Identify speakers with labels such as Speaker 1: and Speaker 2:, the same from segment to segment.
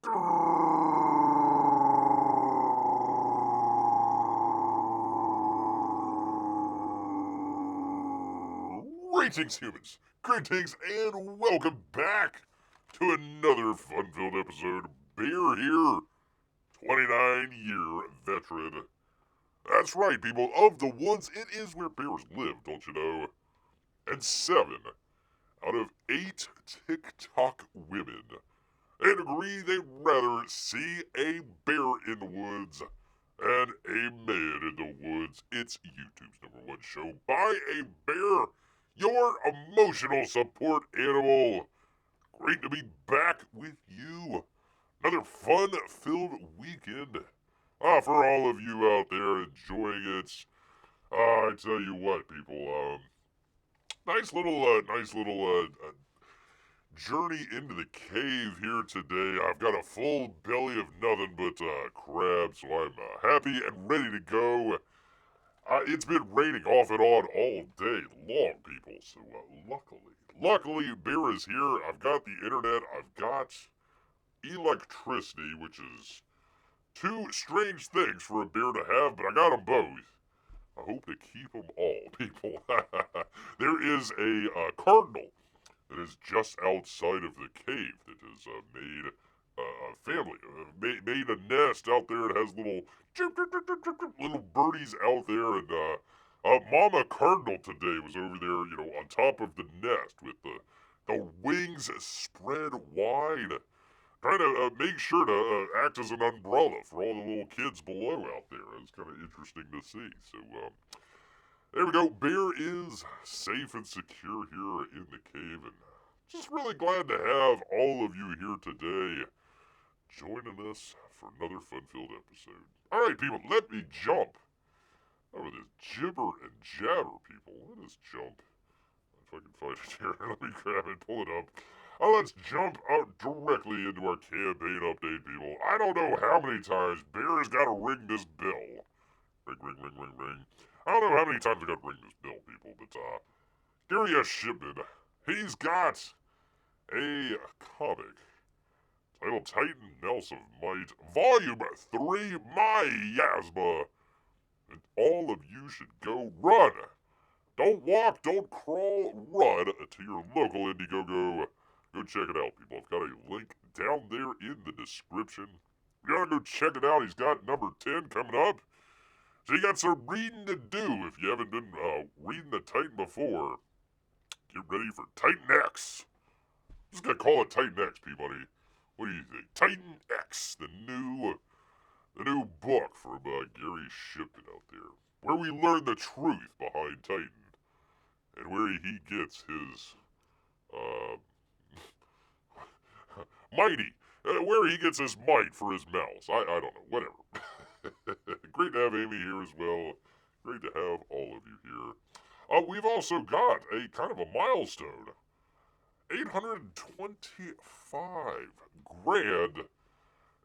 Speaker 1: Greetings, humans. Greetings, and welcome back to another fun-filled episode. Bear here, 29-year veteran. That's right, people. Of the woods, it is where bears live, don't you know? And 7 out of 8 TikTok women agree they'd rather see a bear in the woods and a man in the woods. It's YouTube's #1 show by a bear, your emotional support animal. Great to be back with you. Another fun-filled weekend. For all of you out there enjoying it, I tell you what, people, nice little journey into the cave here today. I've got a full belly of nothing but crab, so I'm happy and ready to go. It's been raining off and on all day long, people, so luckily, bear is here. I've got the internet, I've got electricity, which is two strange things for a bear to have, but I got them both. I hope to keep them all, people. There is a cardinal that is just outside of the cave that has made a family, made a nest out there. It has little birdies out there, and Mama Cardinal today was over there, on top of the nest with the wings spread wide, trying to make sure to act as an umbrella for all the little kids below out there. It's kind of interesting to see. So, there we go. Bear is safe and secure here in the cave, and just really glad to have all of you here today joining us for another fun-filled episode. Alright, people, let me jump over this jibber and jabber, people. Let us jump. If I can find it here, let me grab it, pull it up. Let's jump out directly into our campaign update, people. I don't know how many times Bear has got to ring this bell. Ring, ring, ring, ring, ring. I don't know how many times I got to ring this bell, people, but Gary S. Shipman, he's got a comic titled Titan Mouse of Might, Volume 3, Miasma. And all of you should go run. Don't walk, don't crawl, run to your local Indiegogo. Go check it out, people. I've got a link down there in the description. You gotta go check it out. He's got number 10 coming up. So you got some reading to do if you haven't been reading the Titan before. Get ready for Titan X. I'm just gonna call it Titan X, Peabody. What do you think? Titan X, the new book from Gary Shipman out there, where we learn the truth behind Titan, and where he gets his where he gets his might for his mouse. I don't know, whatever. Great to have Amy here as well. Great to have all of you here. We've also got a kind of a milestone. 825 grand.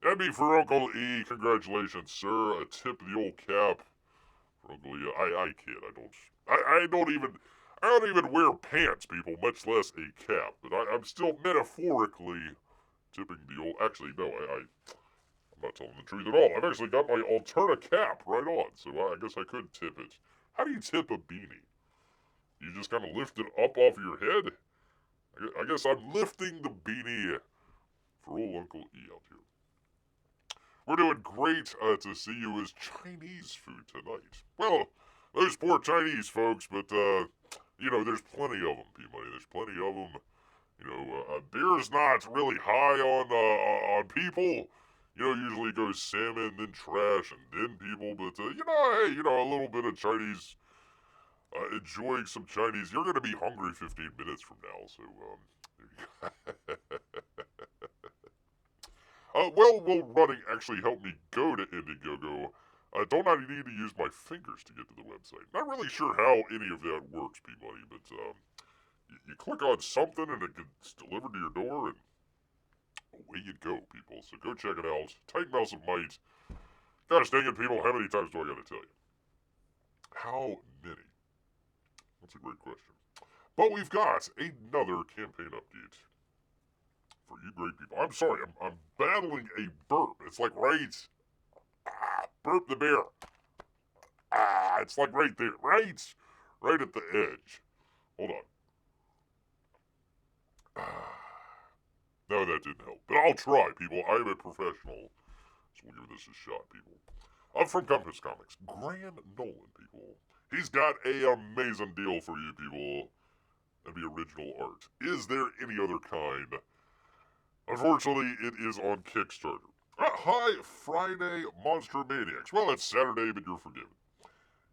Speaker 1: That'd be for Uncle E. Congratulations, sir. A tip of the old cap for Uncle E. I kid. I don't even wear pants, people, much less a cap. But I'm still metaphorically tipping the old. Actually, no, I'm not telling the truth at all. I've actually got my Alterna cap right on, so I guess I could tip it. How do you tip a beanie? You just kind of lift it up off your head? I guess I'm lifting the beanie for old Uncle E out here. We're doing great to see you as Chinese food tonight. Well, those poor Chinese folks, but, there's plenty of them, Peabody. There's plenty of them. Beer's not really high on people. Usually it goes salmon, then trash, and then people. But, hey, a little bit of Chinese, enjoying some Chinese. You're going to be hungry 15 minutes from now, so, there you go. Will running actually help me go to Indiegogo? Don't I need to use my fingers to get to the website? Not really sure how any of that works, Peabody, but, you click on something and it gets delivered to your door, and away you go, people. So go check it out. Titan Mouse of Might. Gosh dang it, people, how many times do I gotta tell you? How many? That's a great question. But we've got another campaign update for you great people. I'm sorry, I'm battling a burp. It's like right, burp the bear. It's like right there, right at the edge. Hold on. No, that didn't help. But I'll try, people. I'm a professional. So we'll give this a shot, people. I'm from Compass Comics. Graham Nolan, people. He's got a amazing deal for you, people. And the original art. Is there any other kind? Unfortunately, it is on Kickstarter. Hi, Friday Monster Maniacs. Well, it's Saturday, but you're forgiven.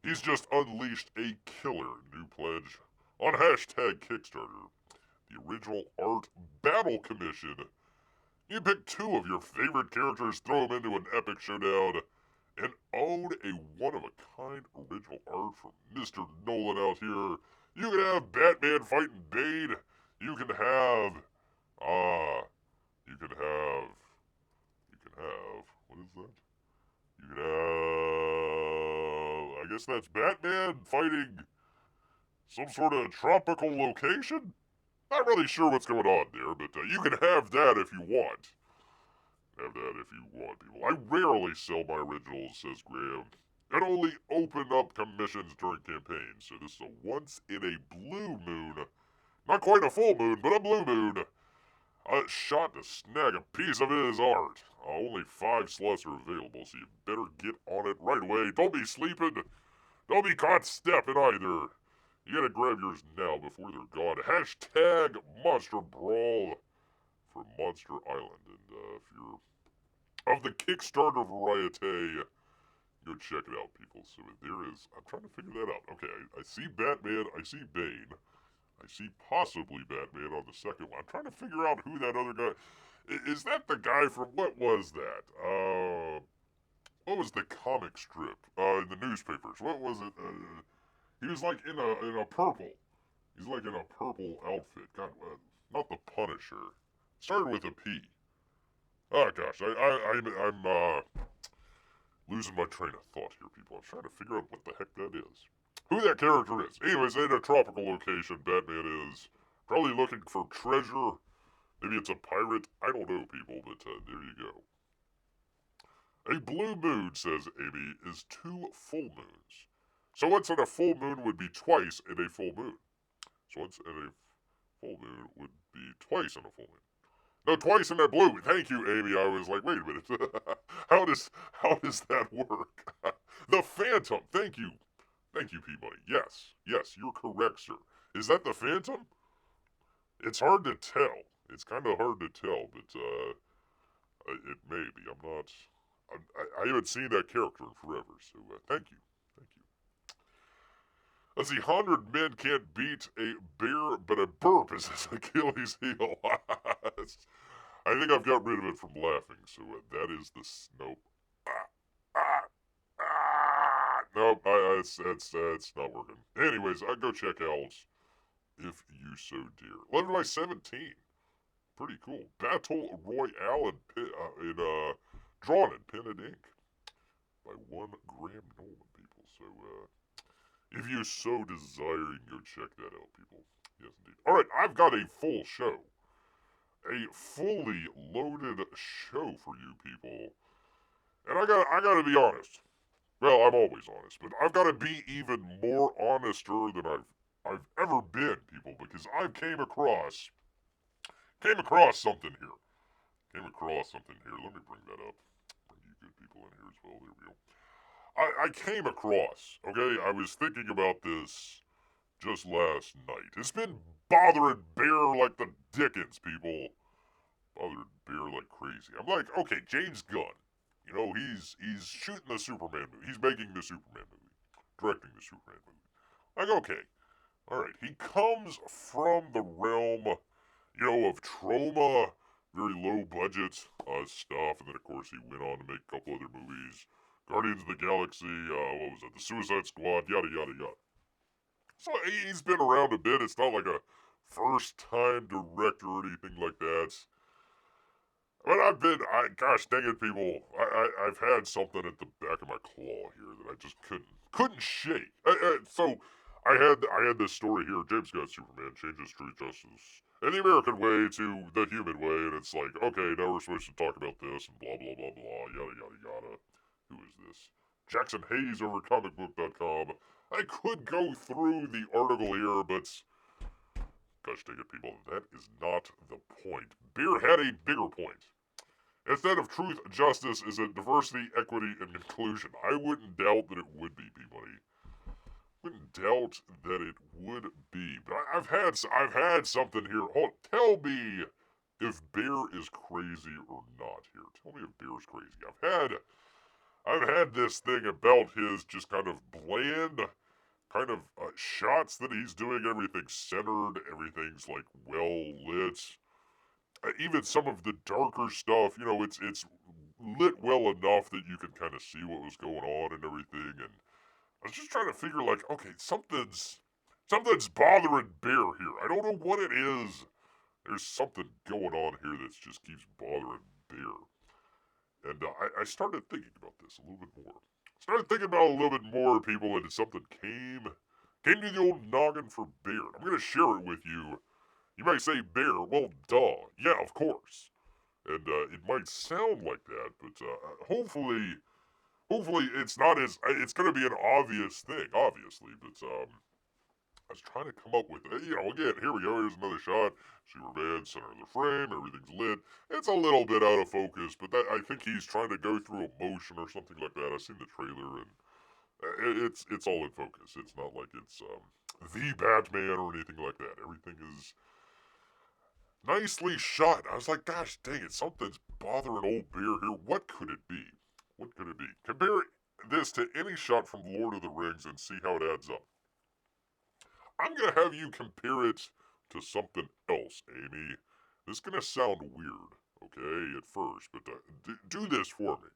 Speaker 1: He's just unleashed a killer new pledge on hashtag Kickstarter. The original art battle commission. You pick 2 of your favorite characters, throw them into an epic showdown, and own a one-of-a-kind original art from Mr. Nolan out here. You can have Batman fighting Bane. You can have, what is that? You can have, I guess that's Batman fighting some sort of tropical location? Not really sure what's going on there, but you can have that if you want. Have that if you want, people. I rarely sell my originals, says Graham, and only open up commissions during campaigns, so this is a once in a blue moon, not quite a full moon, but a blue moon, shot to snag a piece of his art. Only 5 slots are available, so you better get on it right away. Don't be sleeping. Don't be caught stepping either. You gotta grab yours now before they're gone. Hashtag Monster Brawl for Monster Island. And if you're of the Kickstarter variety, go check it out, people. So there is, I'm trying to figure that out. Okay, I see Batman, I see Bane, I see possibly Batman on the second one. I'm trying to figure out who that other guy, is that the guy from, what was that? What was the comic strip, in the newspapers? What was it? He was like in a purple. He's like in a purple outfit. God, not the Punisher. Started with a P. Oh gosh, I'm losing my train of thought here, people. I'm trying to figure out what the heck that is. Who that character is. Anyways, in a tropical location, Batman is probably looking for treasure. Maybe it's a pirate. I don't know, people, but there you go. A blue moon, says Amy, is 2 full moons. So once in a full moon would be twice in a full moon. So once in a full moon would be twice in a full moon. No, twice in a blue. Thank you, Amy. I was like, wait a minute. how does that work? The Phantom. Thank you. Thank you, Peabody. Yes, you're correct, sir. Is that the Phantom? It's hard to tell. It's kind of hard to tell, but it may be. I haven't seen that character in forever, so thank you. Let's see, 100 men can't beat a bear, but a burp is his Achilles heel. I think I've got rid of it from laughing, so that is the nope. Nope, it's not working. Anyways, I go check out If You So Dare. 11 by 17. Pretty cool. Battle Royale drawn in pen and ink by one Graham Nolan, people. So, if you so desire, you can go check that out, people. Yes, indeed. Alright, I've got a full show. A fully loaded show for you people. And I gotta be honest. Well, I'm always honest, but I've gotta be even more honester than I've ever been, people, because I came across something here. Let me bring that up. Bring you good people in here as well. There we go. I came across, okay, I was thinking about this just last night. It's been bothering Bear like the dickens, people. Bothered Bear like crazy. I'm like, okay, James Gunn. You know, he's shooting the Superman movie. He's making the Superman movie. Directing the Superman movie. Like, okay. Alright, he comes from the realm, you know, of trauma, very low budget stuff, and then of course he went on to make a couple other movies. Guardians of the Galaxy, what was it, The Suicide Squad, yada yada yada. So he's been around a bit. It's not like a first-time director or anything like that. But gosh dang it, people, I've had something at the back of my claw here that I just couldn't shake. So I had this story here. James Gunn Superman changes truth, justice, and the American way to the human way, and it's like, okay, now we're supposed to talk about this and blah blah blah blah, yada yada yada. Who is this? Jackson Hayes over comicbook.com. I could go through the article here, but gosh dang it, people, that is not the point. Beer had a bigger point. Instead of truth, justice is a diversity, equity, and inclusion. I wouldn't doubt that it would be, Peabody. Wouldn't doubt that it would be. But I've had something here. Tell me if Bear is crazy or not here. Tell me if Bear's crazy. I've had this thing about his just kind of bland kind of shots that he's doing. Everything's centered. Everything's like well lit. Even some of the darker stuff, it's lit well enough that you can kind of see what was going on and everything. And I was just trying to figure, like, okay, something's bothering Bear here. I don't know what it is. There's something going on here that just keeps bothering Bear. And I started thinking about this a little bit more. Started thinking about it a little bit more, people, and something came to the old noggin for Bear. I'm going to share it with you. You might say, Bear, well, duh. Yeah, of course. And it might sound like that, but hopefully it's not as, it's going to be an obvious thing, obviously, but I was trying to come up with, again, here we go, here's another shot, Superman, center of the frame, everything's lit. It's a little bit out of focus, but I think he's trying to go through emotion or something like that. I've seen the trailer, and it's all in focus. It's not like it's the Batman or anything like that. Everything is nicely shot. I was like, gosh dang it, something's bothering old Bear here. What could it be? What could it be? Compare this to any shot from Lord of the Rings and see how it adds up. I'm going to have you compare it to something else, Amy. This is going to sound weird, okay, at first, but do this for me.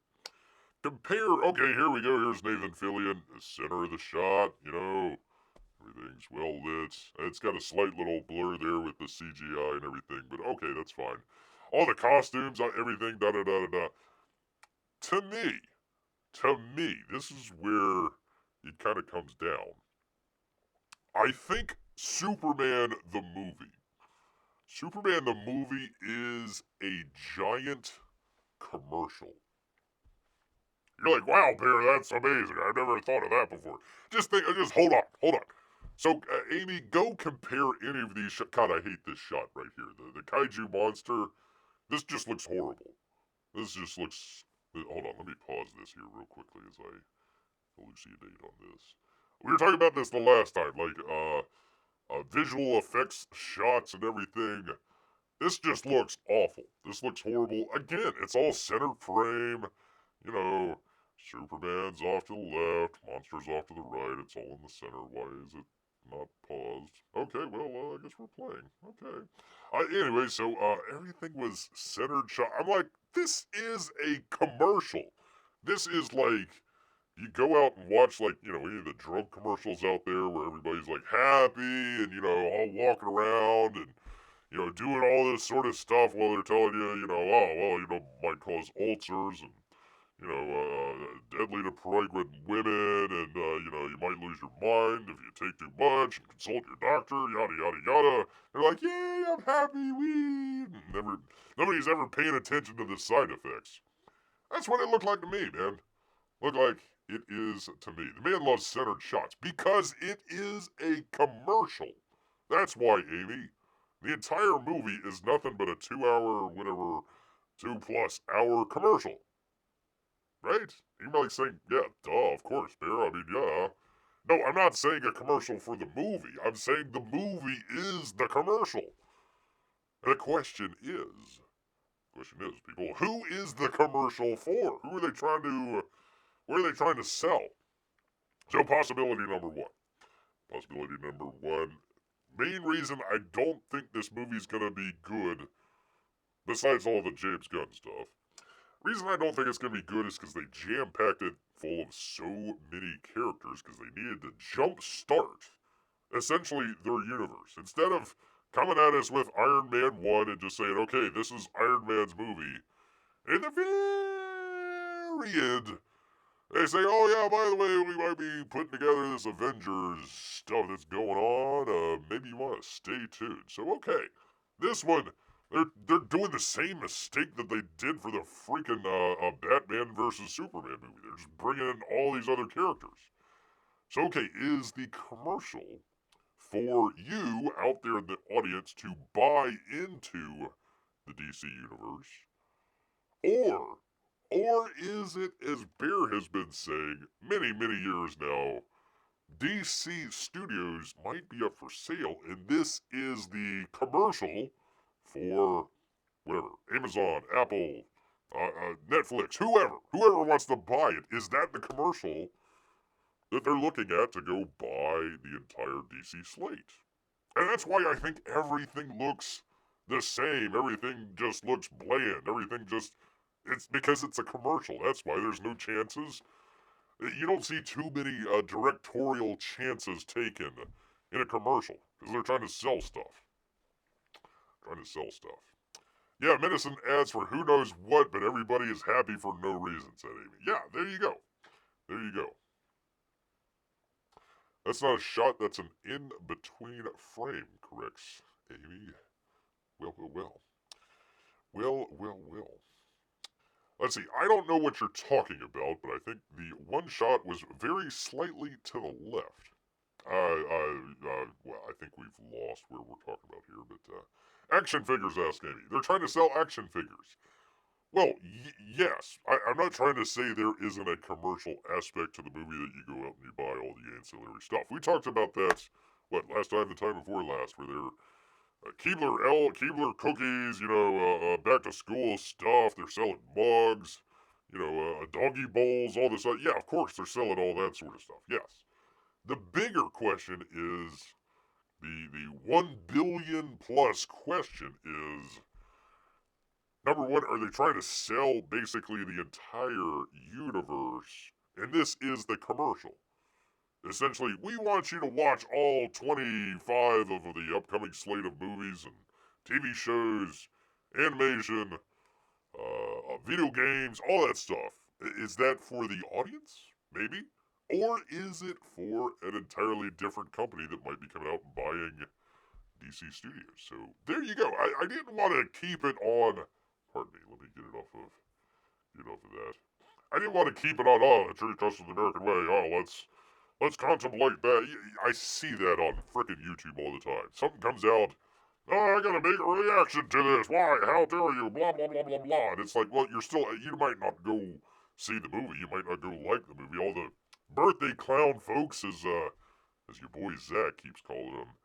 Speaker 1: Compare, okay, here we go. Here's Nathan Fillion, the center of the shot, everything's well lit. It's got a slight little blur there with the CGI and everything, but okay, that's fine. All the costumes, everything, da da da da da. To me, this is where it kind of comes down. I think Superman the movie is a giant commercial. You're like, wow, Bear, that's amazing. I've never thought of that before. Just hold on. So, Amy, go compare any of these. God, I hate this shot right here. The kaiju monster. This just looks horrible. This just looks. Hold on, let me pause this here real quickly as I elucidate on this. We were talking about this the last time, like visual effects, shots, and everything. This just looks awful. This looks horrible. Again, it's all centered frame. Superman's off to the left, monsters off to the right. It's all in the center. Why is it not paused? Okay, well, I guess we're playing. Okay. Anyway, so everything was centered shot. I'm like, this is a commercial. This is like, you go out and watch, like, any of the drug commercials out there where everybody's, like, happy and, all walking around and, doing all this sort of stuff while they're telling you, might cause ulcers and, deadly to pregnant women and, you might lose your mind if you take too much and consult your doctor, yada, yada, yada. They're like, yay, I'm happy, wee. Nobody's ever paying attention to the side effects. That's what it looked like to me, man. Looked like it is to me. The man loves centered shots because it is a commercial. That's why, Amy. The entire movie is nothing but a 2-hour, whatever, 2+ hour commercial. Right? You might say, yeah, duh, of course, Bear. I mean, yeah. No, I'm not saying a commercial for the movie. I'm saying the movie is the commercial. And the question is, people, who is the commercial for? Who are they trying to, what are they trying to sell? So possibility number one. Main reason I don't think this movie's gonna be good, besides all the James Gunn stuff, reason I don't think it's gonna be good is because they jam-packed it full of so many characters because they needed to jump-start, essentially, their universe. Instead of coming at us with Iron Man 1 and just saying, okay, this is Iron Man's movie, in the very end, They say, oh yeah, by the way, we might be putting together this Avengers stuff that's going on. Maybe you want to stay tuned. So okay, this one, they're doing the same mistake that they did for the freaking Batman versus Superman movie. They're just bringing in all these other characters. So okay, is the commercial for you out there in the audience to buy into the DC universe, or is it, as Bear has been saying many years now, DC Studios might be up for sale, and this is the commercial for whatever, Amazon, Apple, Netflix, whoever wants to buy it. Is that the commercial that they're looking at to go buy the entire DC slate? And that's why I think everything looks the same. Everything just looks bland. Everything just, it's because it's a commercial. That's why there's no chances. You don't see too many directorial chances taken in a commercial because they're trying to sell stuff. Yeah, medicine ads for who knows what, but everybody is happy for no reason, said Amy. Yeah, there you go. That's not a shot, that's an in-between frame, corrects Amy. Well. Let's see, I don't know what you're talking about, but I think the one shot was very slightly to the left. Well, I think we've lost where we're talking about here, but, action figures, asked Amy. They're trying to sell action figures. Well, yes. I'm not trying to say there isn't a commercial aspect to the movie that you go out and you buy all the ancillary stuff. We talked about that, last time, the time before last, where they're Keebler cookies, back to school stuff. They're selling mugs, doggy bowls, all this. Yeah, of course, they're selling all that sort of stuff. Yes. The bigger question is the 1 billion plus question is, number one, are they trying to sell basically the entire universe? And this is the commercial. Essentially, we want you to watch all 25 of the upcoming slate of movies and TV shows, animation, video games, all that stuff. Is that for the audience? Maybe? Or is it for an entirely different company that might be coming out and buying DC Studios? So there you go. I didn't want to keep it on. Pardon me. Let me get it off of that. I didn't want to keep it on. Oh, the True Trust of the American Way. Oh, let's contemplate that. I see that on frickin' YouTube all the time. Something comes out. Oh, I gotta make a reaction to this. Why? How dare you? Blah, blah, blah, blah, blah. And it's like, well, you might not go see the movie. You might not go like the movie. All the birthday clown folks, as your boy Zach keeps calling them,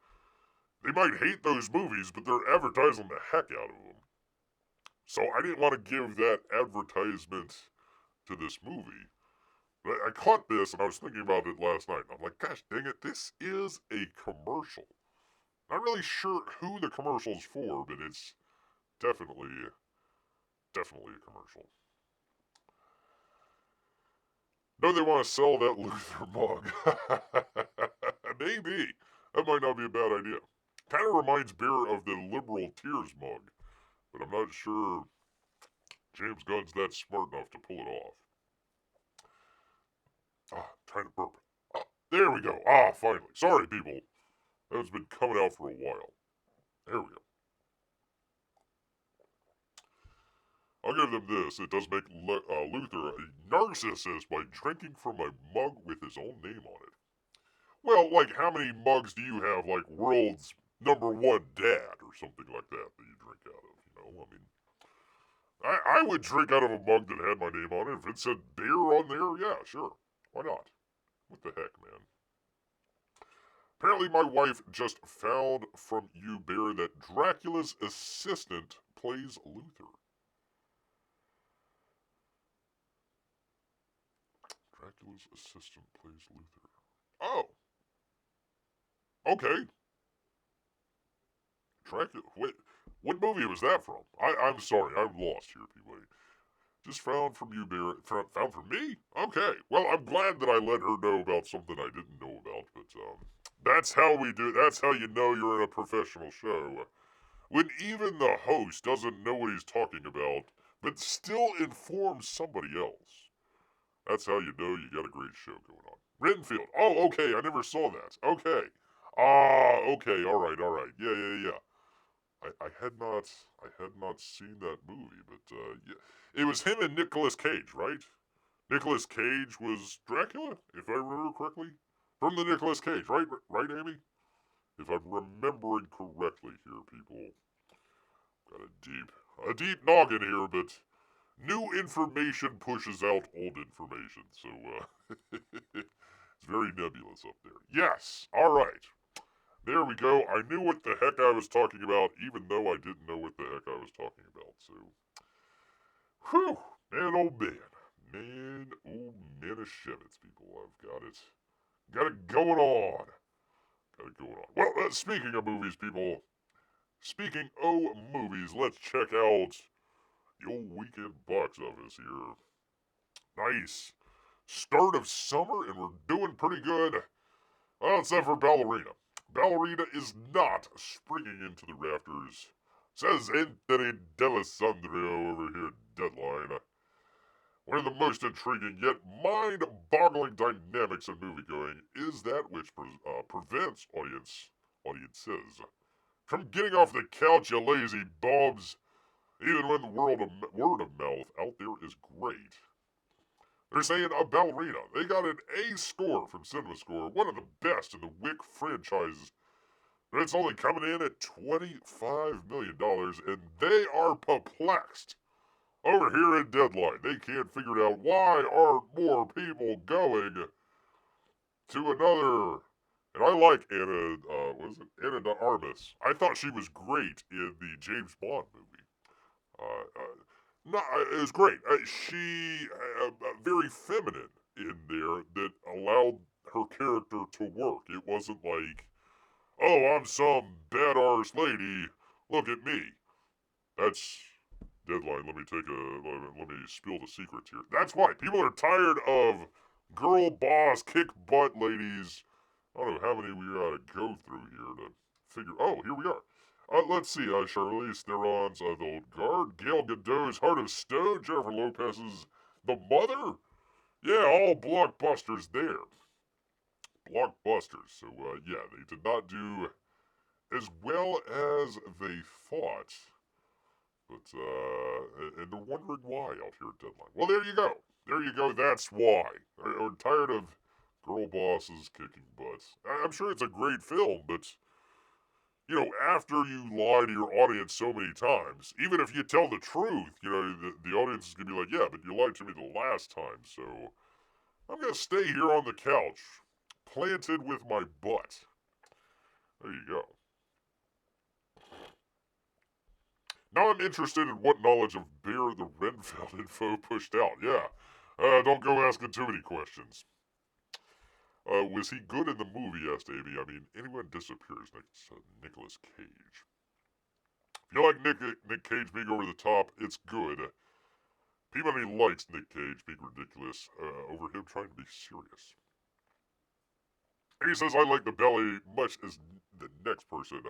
Speaker 1: they might hate those movies, but they're advertising the heck out of them. So I didn't want to give that advertisement to this movie. But I caught this and I was thinking about it last night. I'm like, gosh dang it, this is a commercial. Not really sure who the commercial's for, but it's definitely a commercial. No, they want to sell that Luther mug. Maybe. That might not be a bad idea. Kind of reminds Bear of the Liberal Tears mug, but I'm not sure James Gunn's that smart enough to pull it off. Trying to burp. There we go. Finally. Sorry, people. That's been coming out for a while. There we go. I'll give them this. It does make Luther a narcissist by drinking from a mug with his own name on it. Well, like, how many mugs do you have, like, world's #1 dad or something like that you drink out of, I mean, I would drink out of a mug that had my name on it. If it said beer on there, yeah, sure. Why not? What the heck, man? Apparently my wife just found from you, Bear, that Dracula's assistant plays Luther. Dracula's assistant plays Luther. Oh. Okay. Dracula. Wait, what movie was that from? I'm sorry, I'm lost here, people. Just found from you, Bear. Found from me? Okay. Well, I'm glad that I let her know about something I didn't know about, but, that's how we do it. That's how you know you're in a professional show. When even the host doesn't know what he's talking about, but still informs somebody else. That's how you know you got a great show going on. Renfield. Oh, okay. I never saw that. Okay. Okay. All right. All right. Yeah. I had not seen that movie, but yeah, it was him and Nicolas Cage, right? Nicolas Cage was Dracula, if I remember correctly, from the Nicolas Cage, right? Right, Amy? If I'm remembering correctly here, people. Got a deep noggin here, but new information pushes out old information, so it's very nebulous up there. Yes. All right. There we go. I knew what the heck I was talking about, even though I didn't know what the heck I was talking about. So, whew, man, oh man of Shevitz, people. Got it going on. Got it going on. Well, speaking of movies, people. Speaking of movies, let's check out the old weekend box office here. Nice. Start of summer, and we're doing pretty good. Well, except for Ballerina. Ballerina is not springing into the rafters, says Anthony D'Alessandro over here at Deadline. One of the most intriguing yet mind-boggling dynamics of moviegoing is that which prevents audiences from getting off the couch, you lazy bobs, even when the word of mouth out there is great. They're saying a Ballerina. They got an A score from CinemaScore, one of the best in the Wick franchise. But it's only coming in at $25 million, and they are perplexed. Over here at Deadline, they can't figure out why aren't more people going to another. And I like Anna de Armas. I thought she was great in the James Bond movie. No, it was great. She very feminine in there that allowed her character to work. It wasn't like, oh, I'm some badass lady. Look at me. That's Deadline. Let me spill the secrets here. That's why people are tired of girl boss kick butt ladies. I don't know how many we gotta go through here to figure. Oh, here we are. Let's see, Charlize Theron's The Old Guard, Gal Gadot's Heart of Stone, Jennifer Lopez's The Mother. Yeah, all blockbusters there. Blockbusters. So, yeah, they did not do as well as they thought. But, and they're wondering why out here at Deadline. Well, there you go. There you go. That's why. We're tired of girl bosses kicking butts. I'm sure it's a great film, but after you lie to your audience so many times, even if you tell the truth, the audience is going to be like, yeah, but you lied to me the last time, so I'm going to stay here on the couch, planted with my butt. There you go. Now I'm interested in what knowledge of Bear the Renfeld info pushed out. Yeah, don't go asking too many questions. Was he good in the movie, asked Amy. I mean, anyone disappears next to Nicolas Cage. If you like Nick Cage being over the top, it's good. Peabody likes Nick Cage being ridiculous over him trying to be serious. And he says, I like the belly much as the next person.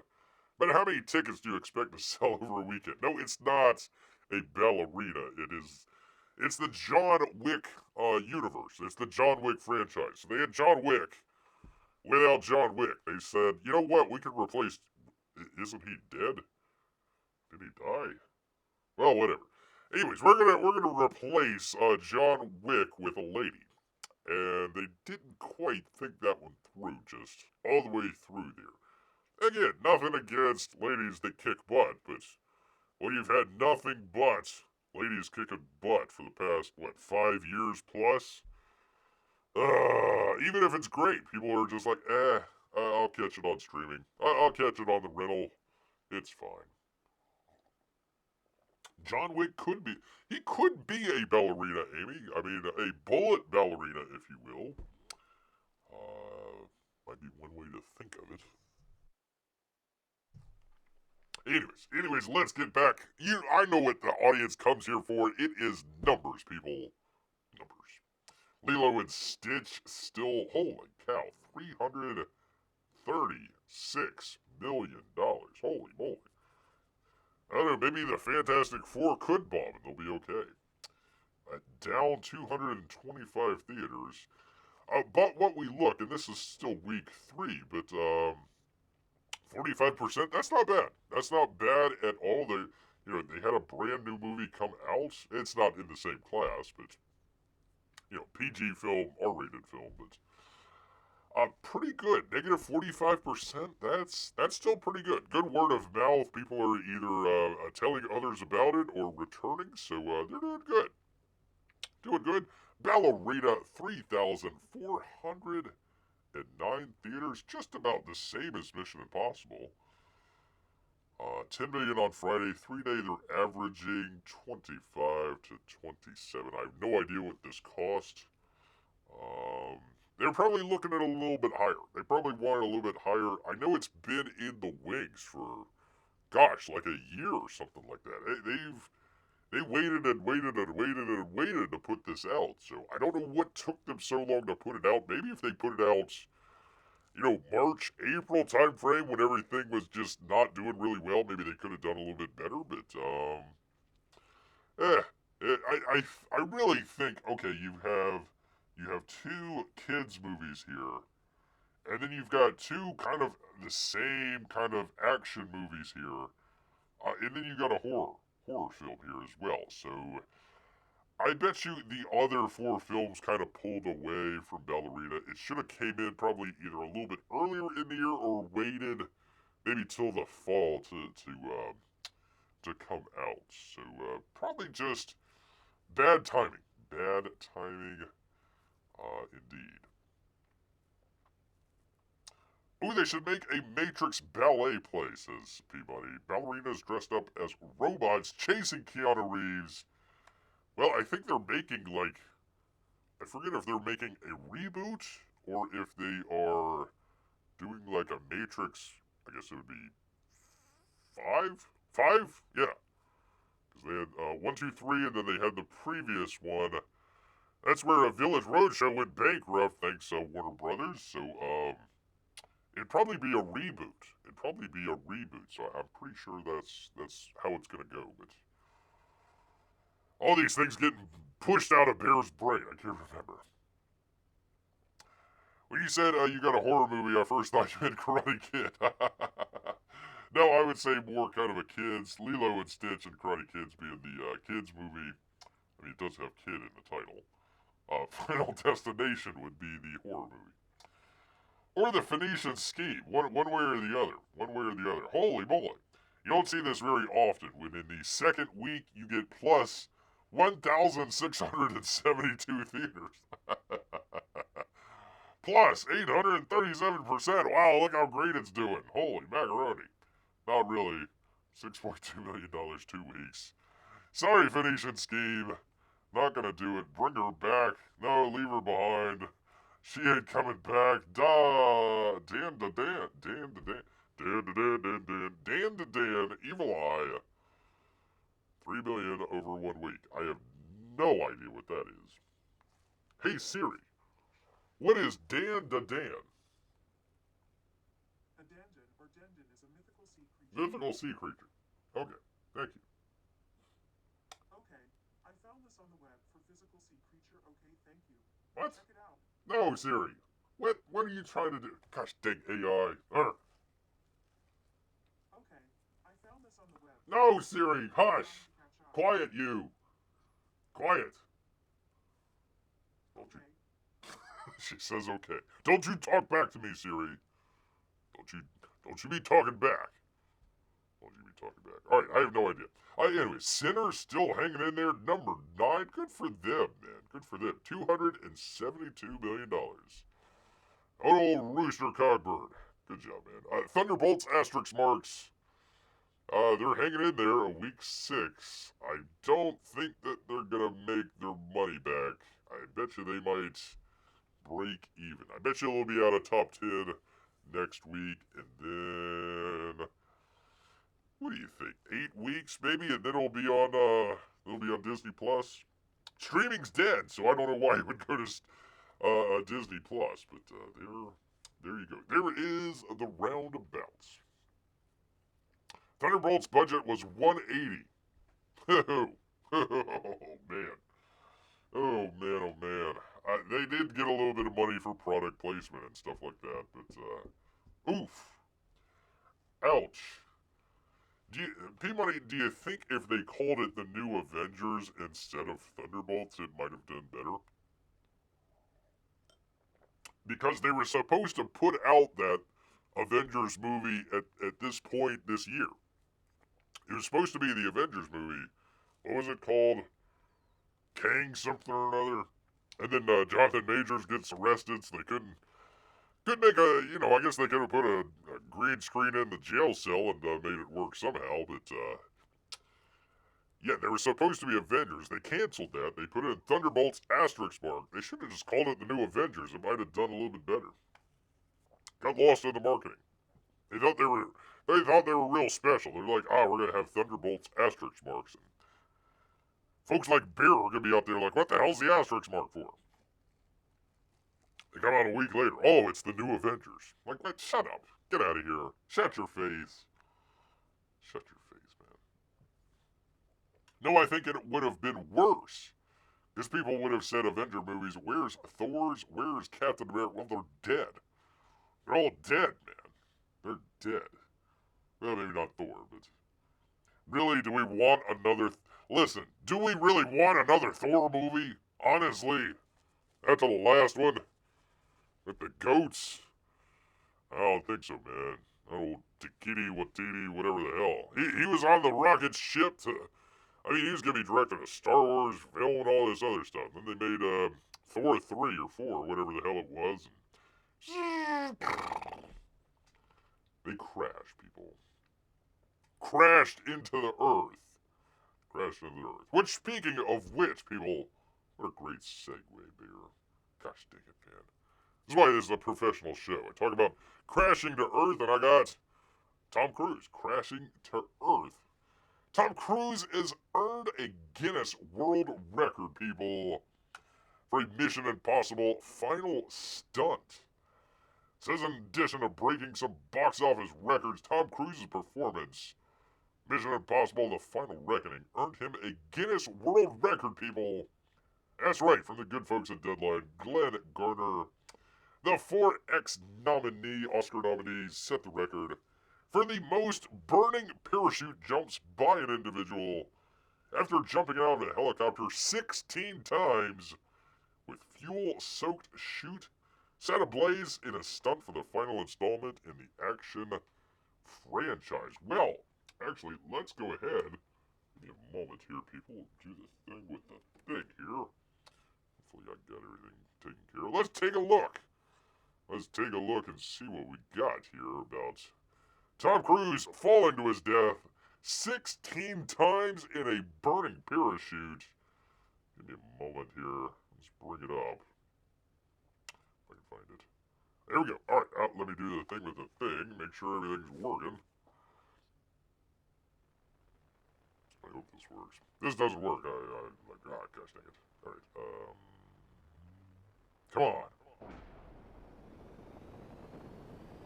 Speaker 1: But how many tickets do you expect to sell over a weekend? No, it's not a Ballerina. It's the John Wick universe. It's the John Wick franchise. So they had John Wick without John Wick. They said, you know what? We can replace. Isn't he dead? Did he die? Well, whatever. Anyways, we're gonna replace John Wick with a lady, and they didn't quite think that one through, just all the way through there. Again, nothing against ladies that kick butt, but you've had nothing but ladies kicking butt for the past 5 years plus. Even if it's great, people are just like, I'll catch it on streaming. I'll catch it on the rental. It's fine. John Wick could be a ballerina, Amy. I mean, a bullet ballerina, if you will. Might be one way to think of it. Anyways, let's get back. I know what the audience comes here for. It is numbers, people. Numbers. Lilo and Stitch still, holy cow, $336 million. Holy moly. I don't know, maybe the Fantastic Four could bomb and they'll be okay. down 225 theaters. But what we look, and this is still week 3, but 45%, that's not bad. That's not bad at all. They had a brand new movie come out. It's not in the same class, but, PG film, R-rated film, but pretty good. Negative 45%. That's still pretty good. Good word of mouth. People are either telling others about it or returning, so they're doing good. Doing good. Ballerina, 3,409 theaters, just about the same as Mission Impossible. 10 million on Friday. 3-day, they're averaging 25 to 27. I have no idea what this cost. They're probably looking at a little bit higher. They probably want a little bit higher. I know it's been in the wings for, gosh, like a year or something like that. They waited and waited and waited and waited to put this out. So I don't know what took them so long to put it out. Maybe if they put it out, March, April time frame when everything was just not doing really well, maybe they could have done a little bit better. But I really think, okay, you have 2 kids movies here, and then you've got 2 kind of the same kind of action movies here, and then you got a horror film here as well. So I bet you the other 4 films kind of pulled away from Ballerina. It should have came in probably either a little bit earlier in the year or waited maybe till the fall to come out. So probably just bad timing. Bad timing, indeed. Ooh, they should make a Matrix ballet play, says Peabody. Ballerinas dressed up as robots chasing Keanu Reeves. Well, I think they're making, I forget if they're making a reboot or if they are doing, a Matrix, I guess it would be 5? 5? Yeah. Because they had 1, 2, 3, and then they had the previous one. That's where a Village Roadshow went bankrupt, thanks to Warner Brothers. So, it'd probably be a reboot. So I'm pretty sure that's how it's gonna go. But all these things getting pushed out of Bear's brain. I can't remember. When you said you got a horror movie, I first thought you meant Karate Kid. No, I would say more kind of a kids. Lilo and Stitch and Karate Kids being the kids movie. I mean, it does have kid in the title. Final Destination would be the horror movie. Or the Phoenician Scheme. One way or the other. Holy moly. You don't see this very often when in the second week you get plus 1,672 theaters. Plus 837%. Wow, look how great it's doing. Holy macaroni. Not really. $6.2 million 2 weeks. Sorry, Phoenician Scheme. Not gonna do it. Bring her back. No, leave her behind. She ain't coming back. Dan. Evil Eye. 3 million over 1 week. I have no idea what that is. Hey Siri, what is Dan?
Speaker 2: A dandan, or dendon, is a mythical sea creature.
Speaker 1: Mythical sea creature. Okay, thank you.
Speaker 2: Okay, I found this on the web for physical sea creature. Okay, thank you.
Speaker 1: What?
Speaker 2: Check it out.
Speaker 1: No, Siri. What are you trying to do? Gosh dang AI.
Speaker 2: Okay, I found this on the web.
Speaker 1: No, Siri, hush. Quiet, you. Quiet. Don't you? She says okay. Don't you talk back to me, Siri. Don't you be talking back. All right, I have no idea. Anyway, Sinner still hanging in there, number 9. Good for them, man. Good for them. $272 million. Oh, Rooster Cogburn. Good job, man. Thunderbolts, asterisk marks. They're hanging in there a week 6. I don't think that they're gonna make their money back. I bet you they might break even. I bet you they'll be out of top 10 next week, and then what do you think? 8 weeks maybe, and then it'll be on Disney Plus. Streaming's dead, so I don't know why you would go to Disney Plus, but there you go. There is the roundabouts. Thunderbolt's budget was $180. Oh man. did get a little bit of money for product placement and stuff like that, but, oof. Ouch. P-Money, do you think if they called it the New Avengers instead of Thunderbolts, it might have done better? Because they were supposed to put out that Avengers movie at this point this year. It was supposed to be the Avengers movie. What was it called? Kang something or another? And then Jonathan Majors gets arrested, so they couldn't make a, I guess they could have put a green screen in the jail cell and made it work somehow, but, yeah, they were supposed to be Avengers. They canceled that. They put in Thunderbolts asterisk mark. They should have just called it the New Avengers. It might have done a little bit better. Got lost in the marketing. They thought they were real special. They're like, we're going to have Thunderbolts asterisk marks. And folks like Beer are going to be out there like, what the hell's the asterisk mark for? They come out a week later. Oh, it's the New Avengers. Like, what? Shut up. Get out of here. Shut your face. Shut your face, man. No, I think it would have been worse. Because people would have said Avenger movies, where's Thor's? Where's Captain America? Well, they're dead. They're all dead, man. They're dead. Well, maybe not Thor, but... Really, do we want another... Listen, do we really want another Thor movie? Honestly, after the last one? With the goats? I don't think so, man. Oh, Tikiti, Watiti, whatever the hell. He was on the rocket ship to... he was going to be directing a Star Wars film and all this other stuff. Then they made Thor 3 or 4, whatever the hell it was. And... They crashed, people. Crashed into the Earth. Crashed into the Earth. Which, speaking of which, people... What a great segue, Bear. Gosh dang it, man. This is why this is a professional show. I talk about crashing to Earth, and I got Tom Cruise crashing to Earth. Tom Cruise has earned a Guinness World Record, people, for a Mission Impossible final stunt. It says in addition to breaking some box office records, Tom Cruise's performance, Mission Impossible: The Final Reckoning, earned him a Guinness World Record, people. That's right, from the good folks at Deadline, Glenn Garner. The 4X nominee, Oscar nominee, set the record for the most burning parachute jumps by an individual after jumping out of a helicopter 16 times with fuel-soaked chute set ablaze in a stunt for the final installment in the action franchise. Well, actually, let's go ahead. Give me a moment here, people. Do the thing with the thing here. Hopefully I got everything taken care of. Let's take a look. Let's take a look and see what we got here about Tom Cruise falling to his death 16 times in a burning parachute. Give me a moment here. Let's bring it up. If I can find it. There we go. Alright, let me do the thing with the thing. Make sure everything's working. I hope this works. This doesn't work. Gosh dang it. Alright, come on.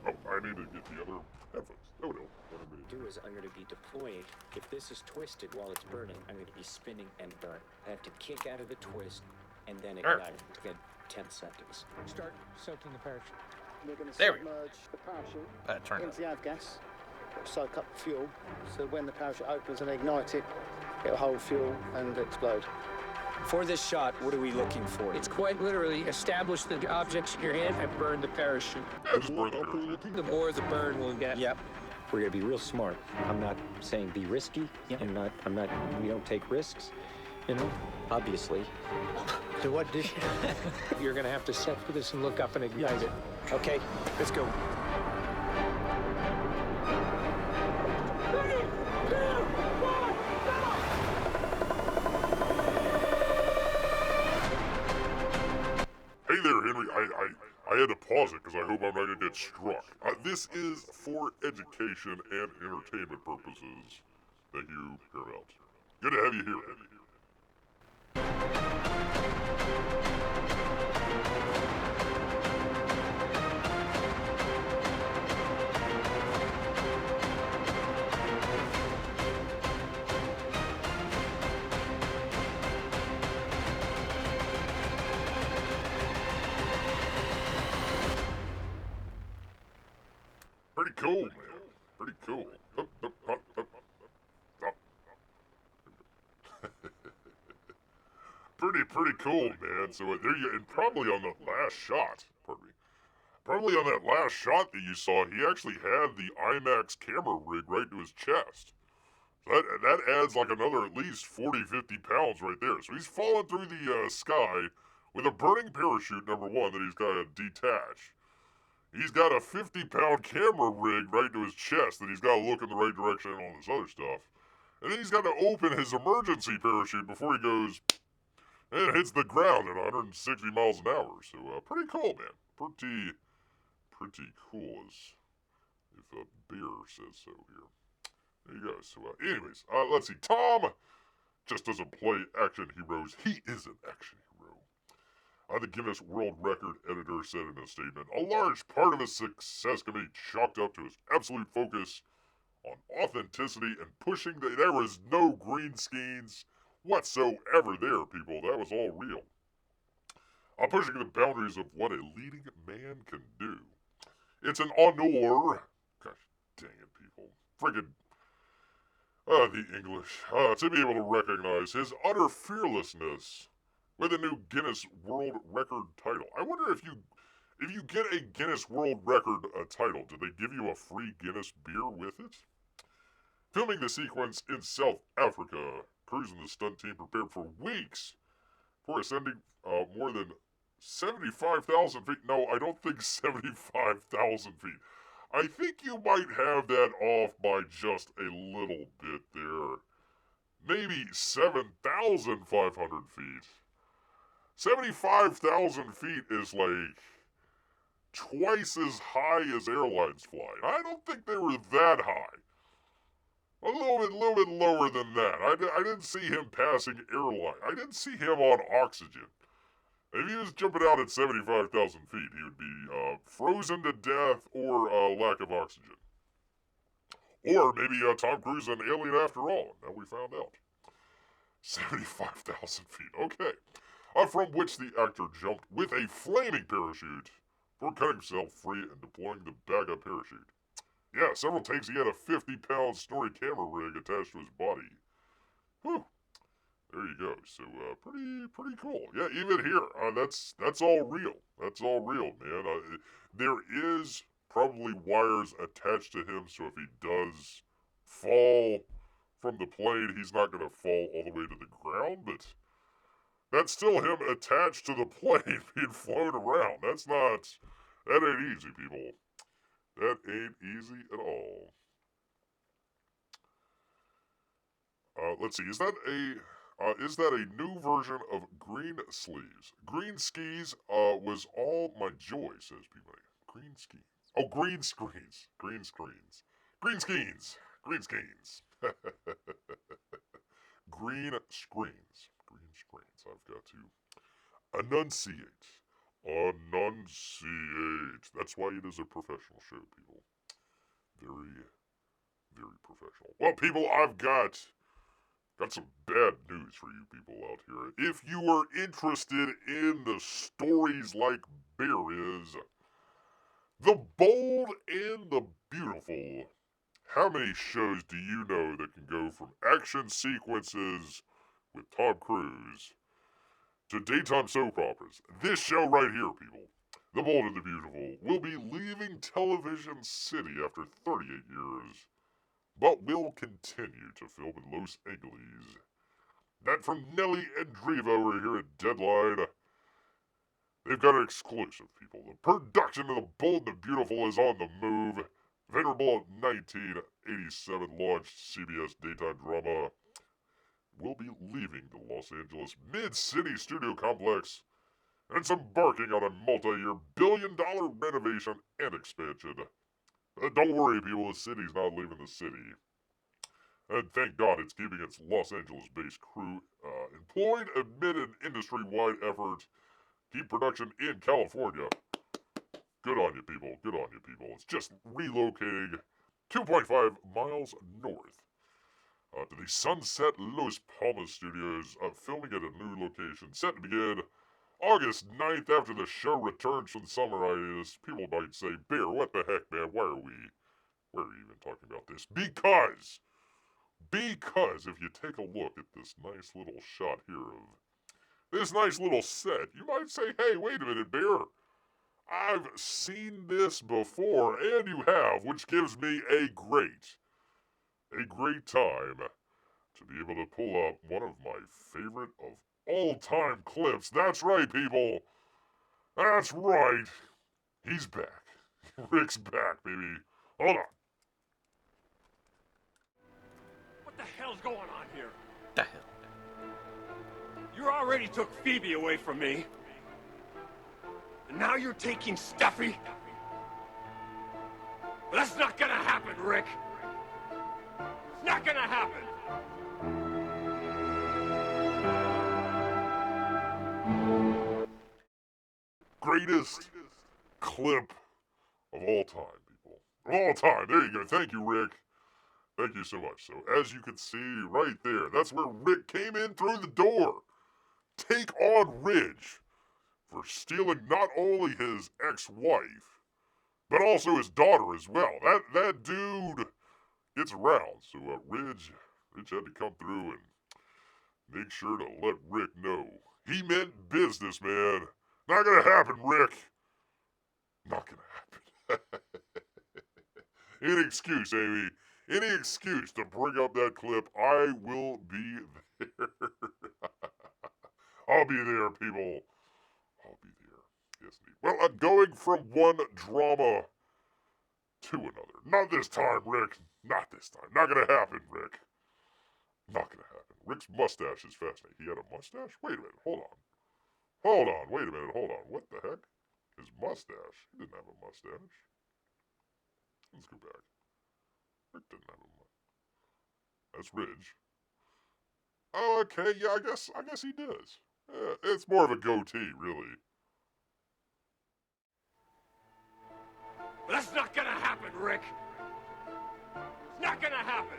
Speaker 1: Oh, I need to get the other headphones. Oh no. What am I
Speaker 3: do is I'm going to be deployed. If this is twisted while it's burning, I'm going to be spinning and burn. I have to kick out of the twist and then ignite to get 10 seconds.
Speaker 4: Start soaking the parachute.
Speaker 5: We're going to
Speaker 4: There we
Speaker 5: submerge the parachute into the avgas, soak up the fuel, so when the parachute opens and ignite it, it'll hold fuel and explode.
Speaker 3: For this shot, what are we looking for?
Speaker 4: It's quite literally establish the objects in your hand and burn the parachute.
Speaker 1: just burn the parachute.
Speaker 4: The more the burn will get.
Speaker 3: Yep. We're going to be real smart. I'm not saying be risky.
Speaker 4: Yep.
Speaker 3: We don't take risks, obviously.
Speaker 4: So what did you're going to have to set for this and look up and ignite it.
Speaker 3: Okay, let's go.
Speaker 1: Hey there, Henry. I had to pause it because I hope I'm not going to get struck. This is for education and entertainment purposes that you hear about. Good to have you here, Henry. cool, man. Pretty cool. Up, up, up, up, up. Pretty cool, man. So there you, and probably on the last shot, pardon me, probably on that last shot that you saw, he actually had the IMAX camera rig right to his chest. So that adds like another at least 40, 50 pounds right there. So he's falling through the sky with a burning parachute, number one, that he's got to detach. He's got a 50-pound camera rig right to his chest that he's got to look in the right direction and all this other stuff. And then he's got to open his emergency parachute before he goes and hits the ground at 160 miles an hour. So pretty cool, man. Pretty cool, as if a beer says so here. There you go. So anyways, let's see. Tom just doesn't play action heroes. He is an action hero. The Guinness World Record editor said in a statement, a large part of his success can be chalked up to his absolute focus on authenticity and pushing there was no green screens whatsoever there, people. That was all real. Pushing the boundaries of what a leading man can do. It's an honor. Gosh dang it, people. Friggin' the English. To be able to recognize his utter fearlessness with a new Guinness World Record title. I wonder if you get a Guinness World Record title, do they give you a free Guinness beer with it? Filming the sequence in South Africa, Cruse and the stunt team prepared for weeks for ascending more than 75,000 feet. No, I don't think 75,000 feet. I think you might have that off by just a little bit there. Maybe 7,500 feet. 75,000 feet is like twice as high as airlines fly. I don't think they were that high. A little bit lower than that. I didn't see him passing airline. I didn't see him on oxygen. If he was jumping out at 75,000 feet, he would be frozen to death or lack of oxygen. Or maybe Tom Cruise an alien after all. Now we found out. 75,000 feet. Okay. From which the actor jumped with a flaming parachute for cutting himself free and deploying the backup parachute. Yeah, several takes he had a 50-pound snorri camera rig attached to his body. Whew. There you go. So, pretty cool. Yeah, even here, that's all real. That's all real, man. There is probably wires attached to him, so if he does fall from the plane, he's not going to fall all the way to the ground, but that's still him attached to the plane being flown around. That ain't easy, people. That ain't easy at all. Let's see, is that a new version of green sleeves? Green skis was all my joy, says P-Money. Green skis. Oh, green screens. Green screens. Green skeins. Green skeins. Green screens. Green screens. I've got to enunciate. Enunciate. That's why it is a professional show, people. Very, very professional. Well, people, I've got some bad news for you people out here. If you are interested in the stories like Bear is, the bold and the beautiful, how many shows do you know that can go from action sequences with Tom Cruise to daytime soap operas? This show right here, people, The Bold and the Beautiful, will be leaving Television City after 38 years, but will continue to film in Los Angeles. That from Nelly and Driva over here at Deadline. They've got an exclusive, people. The production of The Bold and the Beautiful is on the move. Venerable 1987 launched CBS daytime drama will be leaving the Los Angeles Mid-City studio complex and it's embarking on a multi-year billion-dollar renovation and expansion. Don't worry, people, the city's not leaving the city. And thank God it's keeping its Los Angeles-based crew employed amid an industry-wide effort to keep production in California. Good on you, people. Good on you, people. It's just relocating 2.5 miles north to the Sunset Los Palmas studios, filming at a new location set to begin August 9th after the show returns from the summer hiatus. People might say, Bear, what the heck, man? Why are we Why are you even talking about this? Because if you take a look at this nice little shot here of this nice little set, you might say, hey, wait a minute, Bear. I've seen this before, and you have, which gives me a great time to be able to pull up one of my favorite of all-time clips. That's right, people. That's right. He's back. Rick's back, baby. Hold on.
Speaker 6: What the hell's going on here?
Speaker 7: The hell?
Speaker 6: You already took Phoebe away from me. And now you're taking Steffi? That's not gonna happen, Rick. It's not gonna happen.
Speaker 1: Greatest clip of all time, people. Of all time. There you go. Thank you, Rick. Thank you so much. So, as you can see right there, that's where Rick came in through the door. Take on Ridge for stealing not only his ex-wife, but also his daughter as well. That dude gets around. So, Ridge had to come through and make sure to let Rick know. He meant business, man. Not gonna happen, Rick. Not gonna happen. Any excuse, Amy. Any excuse to bring up that clip, I will be there. I'll be there, people. I'll be there. Yes, indeed. Well, going from one drama to another. Not this time, Rick. Not this time. Not gonna happen, Rick. Not gonna happen. Rick's mustache is fascinating. He had a mustache? Wait a minute. Hold on. Hold on. Wait a minute. Hold on. What the heck? His mustache. He didn't have a mustache. Let's go back. Rick didn't have a mustache. That's Ridge. Oh, okay. Yeah, I guess he does. It's more of a goatee, really.
Speaker 6: That's not gonna happen, Rick. It's not gonna happen.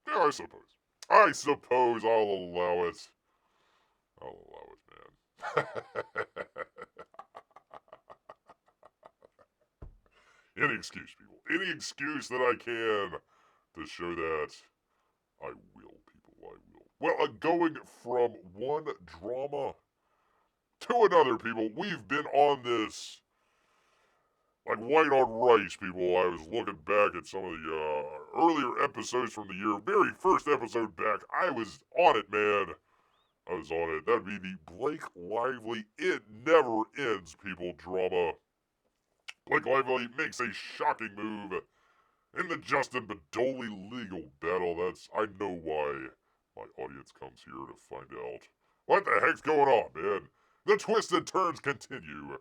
Speaker 1: Yeah, I suppose I'll allow it. I'll allow it, man. Any excuse, people. Any excuse that I can to show that I will, people. I will. Well, going from one drama to another, people. We've been on this like white on rice, people. I was looking back at some of the earlier episodes from the year. Very first episode back, I was on it, man. I was on it. That'd be the Blake Lively It Never Ends, people, drama. Blake Lively makes a shocking move in the Justin Badoli legal battle. I know why my audience comes here to find out what the heck's going on, man. The twists and turns continue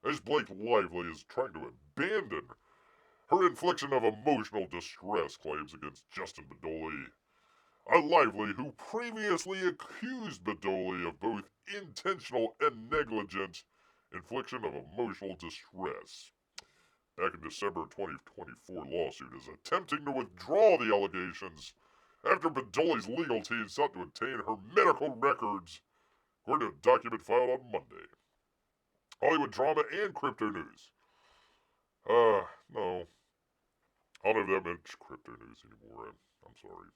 Speaker 1: as Blake Lively is trying to abandon her infliction of emotional distress claims against Justin Badoli. A Lively who previously accused Badoli of both intentional and negligent infliction of emotional distress. Back in December 2024 lawsuit is attempting to withdraw the allegations after Badoli's legal team sought to obtain her medical records, according to a document filed on Monday. Hollywood drama and crypto news. No. I don't have that much crypto news anymore. I'm sorry.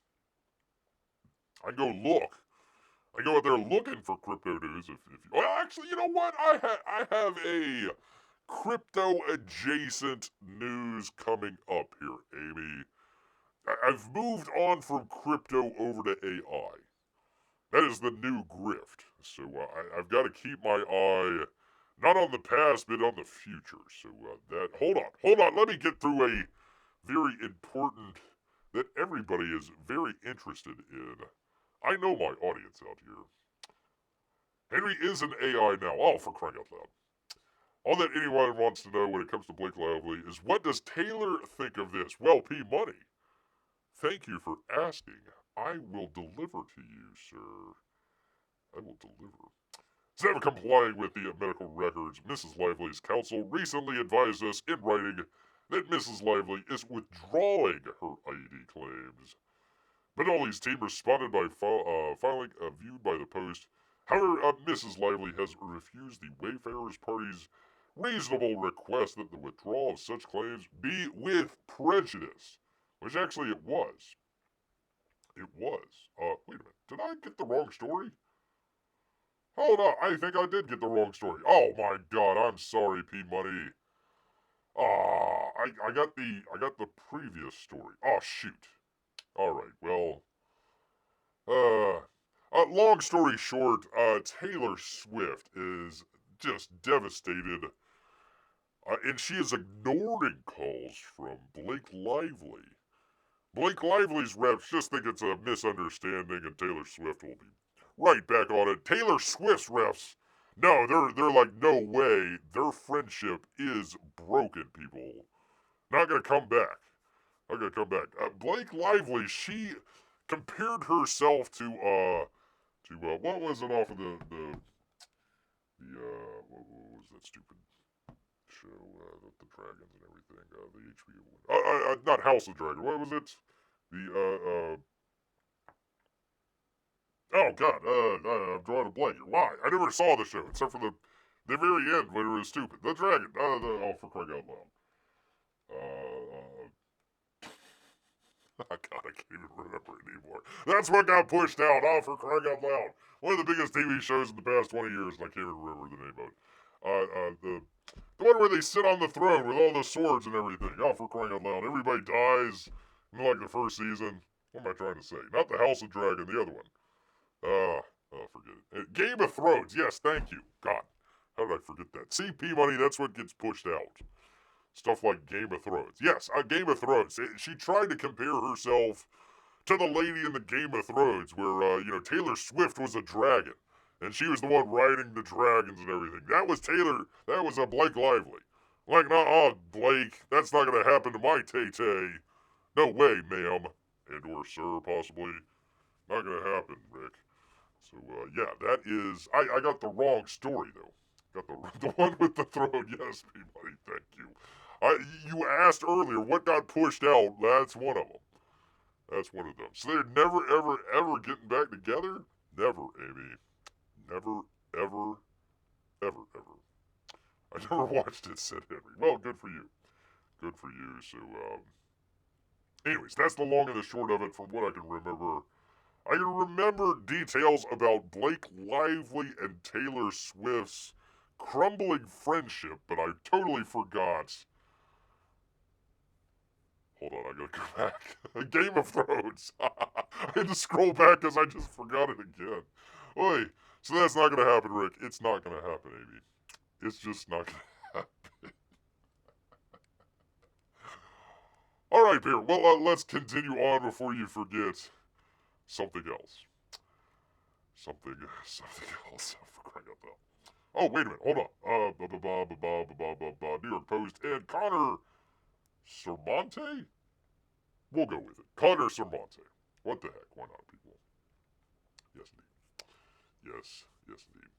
Speaker 1: I go look. I go out there looking for crypto news. If you, well, actually, you know what? I have a crypto adjacent news coming up here, Amy. I've moved on from crypto over to AI. That is the new grift. So I've got to keep my eye not on the past, but on the future. So hold on. Let me get through a very important that everybody is very interested in. I know my audience out here. Henry is an AI now. Oh, for crying out loud. All that anyone wants to know when it comes to Blake Lively is, what does Taylor think of this? Well, P. Money, thank you for asking. I will deliver to you, sir. I will deliver. Instead of complying with the medical records, Mrs. Lively's counsel recently advised us in writing that Mrs. Lively is withdrawing her IED claims. Badoli's team responded by filing a viewed by the Post However, Mrs. Lively has refused the Wayfarers Party's reasonable request that the withdrawal of such claims be with prejudice, which actually it was. It was. Wait a minute. Did I get the wrong story? Hold on. I think I did get the wrong story. Oh my God. I'm sorry, P Money. I got the previous story. Oh shoot. All right. Well. Long story short. Taylor Swift is just devastated. And she is ignoring calls from Blake Lively. Blake Lively's reps just think it's a misunderstanding, and Taylor Swift will be right back on it. Taylor Swift's reps, no, they're like, no way. Their friendship is broken, people. Not gonna come back. Not gonna come back. Blake Lively, she compared herself to what was it off of the what was that stupid show, the dragons and everything, the HBO one. Not House of Dragon. What was it? Oh God, I'm drawing a blank. Why? I never saw the show except for the very end when it was stupid. The dragon. Oh, for crying out loud. God, I can't even remember it anymore. That's what got pushed out. Oh, for crying out loud. One of the biggest TV shows in the past 20 years, and I can't even remember the name of it. The one where they sit on the throne with all the swords and everything. Oh, for crying out loud. Everybody dies in like the first season. What am I trying to say? Not the House of Dragon, the other one. Forget it. Game of Thrones. Yes, thank you. God, how did I forget that? CP money, that's what gets pushed out. Stuff like Game of Thrones. Yes, Game of Thrones. She tried to compare herself to the lady in the Game of Thrones where, Taylor Swift was a dragon. And she was the one riding the dragons and everything. That was Taylor. That was a Blake Lively. Like, Blake, that's not going to happen to my Tay-Tay. No way, ma'am. And or sir, possibly. Not going to happen, Rick. So, yeah, that is... I got the wrong story, though. Got the one with the throne. Yes, Peabody, thank you. You asked earlier what got pushed out. That's one of them. That's one of them. So they're never, ever, ever getting back together? Never, Amy. Never, ever, ever, ever. I never watched it, said Henry. Well, good for you. Good for you. So, anyways, that's the long and the short of it from what I can remember. I can remember details about Blake Lively and Taylor Swift's crumbling friendship, but I totally forgot. Hold on, I gotta go back. Game of Thrones. I had to scroll back because I just forgot it again. Oi, so that's not gonna happen, Rick. It's not gonna happen, Amy. It's just not gonna happen. Alright, Peter. Well, let's continue on before you forget something else. Something else. For crying out loud. Oh, wait a minute. Hold on. New York Post and Connor Sermonte? We'll go with it. Connor Sermonte. What the heck? Why not, people? Yes, indeed. Yes, indeed.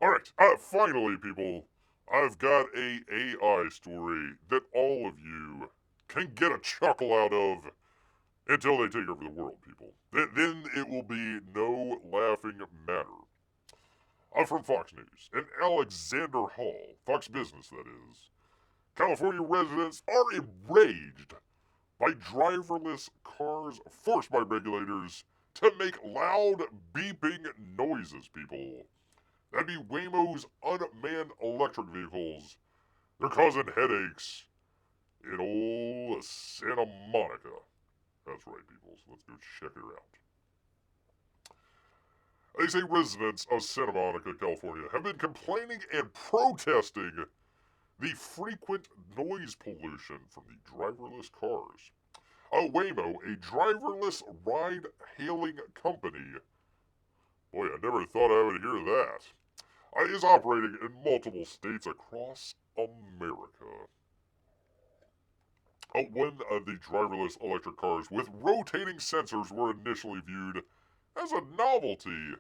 Speaker 1: Alright, finally, people, I've got a AI story that all of you can get a chuckle out of until they take over the world, people. Then it will be no laughing matter. From Fox News, and Alexander Hall, Fox Business that is, California residents are enraged by driverless cars forced by regulators to make loud beeping noises, people. That'd be Waymo's unmanned electric vehicles. They're causing headaches in old Santa Monica. That's right, people, so let's go check it out. They say residents of Santa Monica, California, have been complaining and protesting the frequent noise pollution from the driverless cars. Waymo, a driverless ride-hailing company, boy, I never thought I would hear that, is operating in multiple states across America. When the driverless electric cars with rotating sensors were initially viewed as a novelty,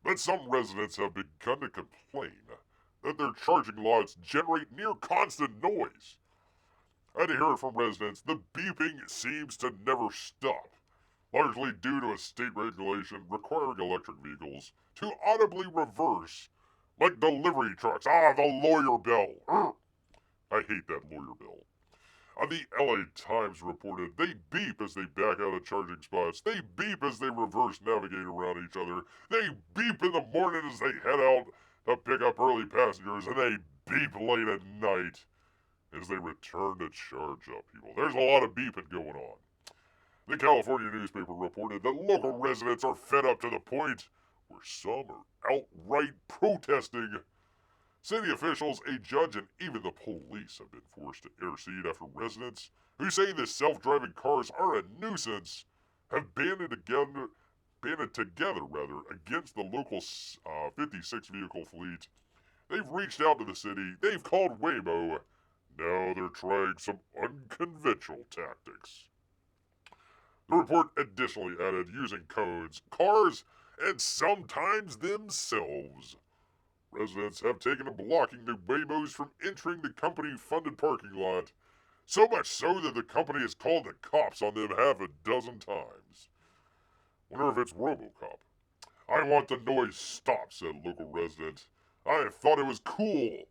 Speaker 1: but some residents have begun to complain that their charging lots generate near constant noise. And to hear it from residents, the beeping seems to never stop. largely due to a state regulation requiring electric vehicles to audibly reverse like delivery trucks. Ah, the lawyer bell. Urgh. I hate that lawyer bell. The LA Times reported they beep as they back out of charging spots. They beep as they reverse navigate around each other. They beep in the morning as they head out to pick up early passengers. And they beep late at night as they return to charge up people. There's a lot of beeping going on. The California newspaper reported that local residents are fed up to the point where some are outright protesting. City officials, a judge, and even the police have been forced to intercede after residents who say the self-driving cars are a nuisance have banded together against the local 56 vehicle fleet. They've reached out to the city. They've called Waymo. Now they're trying some unconventional tactics. The report additionally added using cones, cars, and sometimes themselves. Residents have taken to blocking the Waymos from entering the company-funded parking lot, so much so that the company has called the cops on them half a dozen times. Wonder if it's RoboCop. I want the noise stopped, said a local resident. I thought it was cool.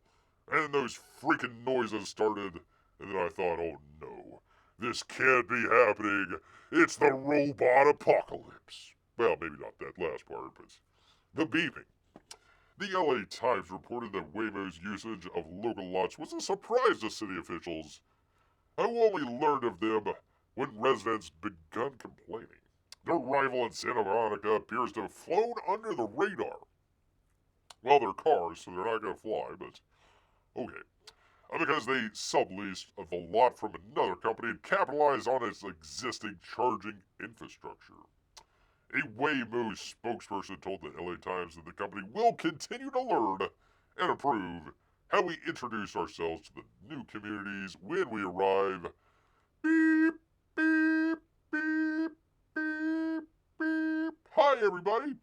Speaker 1: And then those freaking noises started, and then I thought, oh no, this can't be happening. It's the robot apocalypse. Well, maybe not that last part, but the beeping. The LA Times reported that Waymo's usage of local lots was a surprise to city officials, who only learned of them when residents begun complaining. Their arrival in Santa Monica appears to have flown under the radar. Well, they're cars, so they're not going to fly, but okay. Because they subleased the lot from another company and capitalized on its existing charging infrastructure. A Waymo spokesperson told the LA Times that the company will continue to learn and improve how we introduce ourselves to the new communities when we arrive. Beep, beep, beep, beep, beep. Hi, everybody.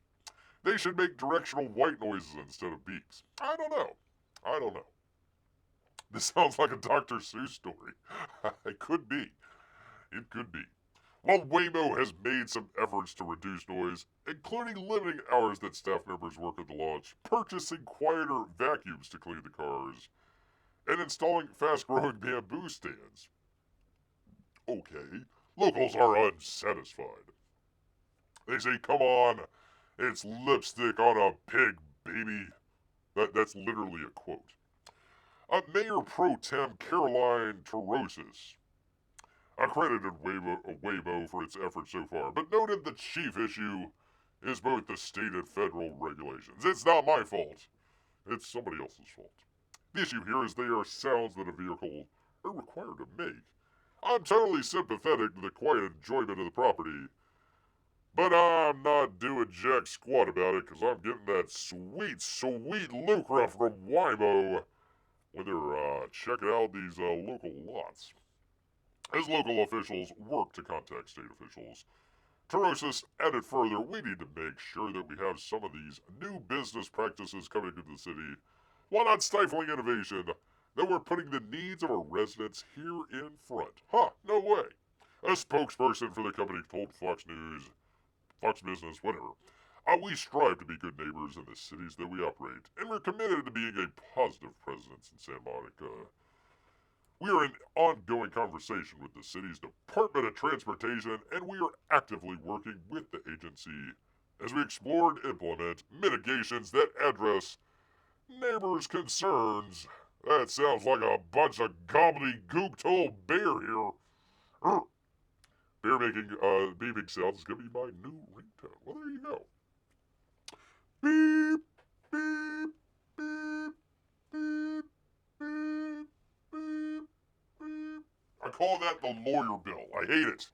Speaker 1: They should make directional white noises instead of beeps. I don't know. This sounds like a Dr. Seuss story. It could be. While Waymo has made some efforts to reduce noise, including limiting hours that staff members work at the launch, purchasing quieter vacuums to clean the cars, and installing fast-growing bamboo stands. Okay, locals are unsatisfied. They say, come on, it's lipstick on a pig, baby. That's literally a quote. Mayor Pro Tem Caroline Terrorizing accredited Waymo for its efforts so far, but noted the chief issue is both the state and federal regulations. It's not my fault. It's somebody else's fault. The issue here is they are sounds that a vehicle are required to make. I'm totally sympathetic to the quiet enjoyment of the property, but I'm not doing jack squat about it because I'm getting that sweet, sweet lucre from Waymo when they're checking out these local lots. As local officials work to contact state officials, Terrorizing added further, we need to make sure that we have some of these new business practices coming into the city, while not stifling innovation, that we're putting the needs of our residents here in front. Huh, no way. A spokesperson for the company told Fox News, Fox Business, whatever, we strive to be good neighbors in the cities that we operate, and we're committed to being a positive presence in Santa Monica. We are in ongoing conversation with the city's Department of Transportation, and we are actively working with the agency as we explore and implement mitigations that address neighbors' concerns. That sounds like a bunch of gobbledygook told bear here. Bear making beeping sounds is going to be my new ringtone. Well, there you go. Beep, beep, beep, beep, beep, beep, beep. I call that the lawyer bill. I hate it.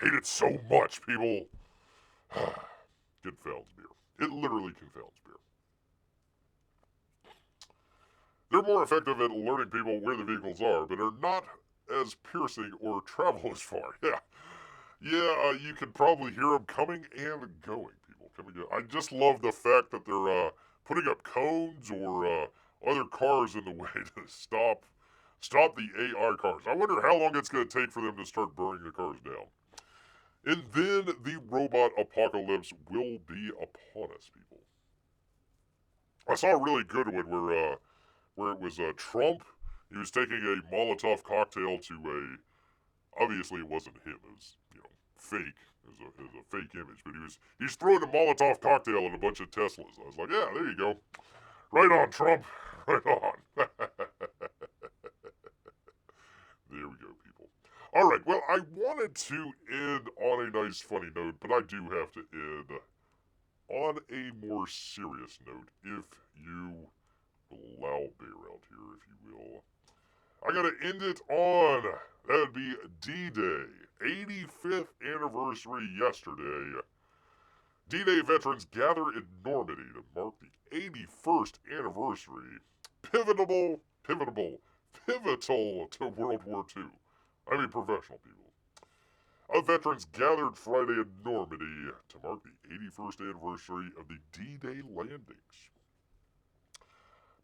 Speaker 1: Hate it so much, people. Confounds beer. It literally confounds beer. They're more effective at alerting people where the vehicles are, but are not as piercing or travel as far. Yeah, you can probably hear them coming and going, people. Coming and I just love the fact that they're putting up cones or other cars in the way to stop the AI cars. I wonder how long it's going to take for them to start burning the cars down. And then the robot apocalypse will be upon us, people. I saw a really good one where it was Trump. He was taking a Molotov cocktail to a. Obviously, it wasn't him. It was fake. It was a fake image. But he's throwing a Molotov cocktail at a bunch of Teslas. I was like, yeah, there you go. Right on, Trump. Right on. There we go, people. All right. Well, I wanted to end on a nice, funny note, but I do have to end on a more serious note, if you allow me around here, if you will. I gotta end it on, that'd be D-Day, 85th anniversary yesterday. D-Day veterans gather in Normandy to mark the 81st anniversary. Pivotal to World War II. I mean professional people. Veterans gathered Friday in Normandy to mark the 81st anniversary of the D-Day landings.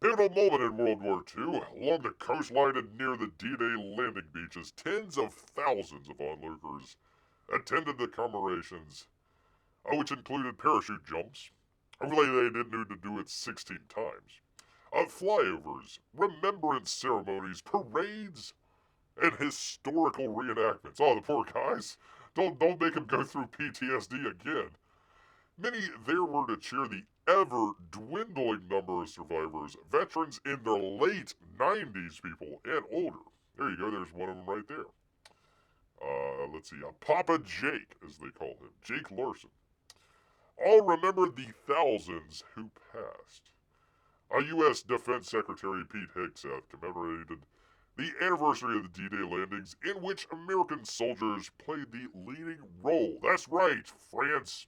Speaker 1: Pivotal moment in World War II. Along the coastline and near the D-Day landing beaches, tens of thousands of onlookers attended the commemorations, which included parachute jumps. Hopefully they didn't need to do it 16 times. Flyovers, remembrance ceremonies, parades, and historical reenactments. Oh, the poor guys. Don't make them go through PTSD again. Many there were to cheer the ever-dwindling number of survivors, veterans in their late 90s, people, and older. There you go, there's one of them right there. Let's see, Papa Jake, as they call him, Jake Larson. All remembered the thousands who passed. U.S. Defense Secretary Pete Hegseth commemorated the anniversary of the D-Day landings, in which American soldiers played the leading role. That's right, France.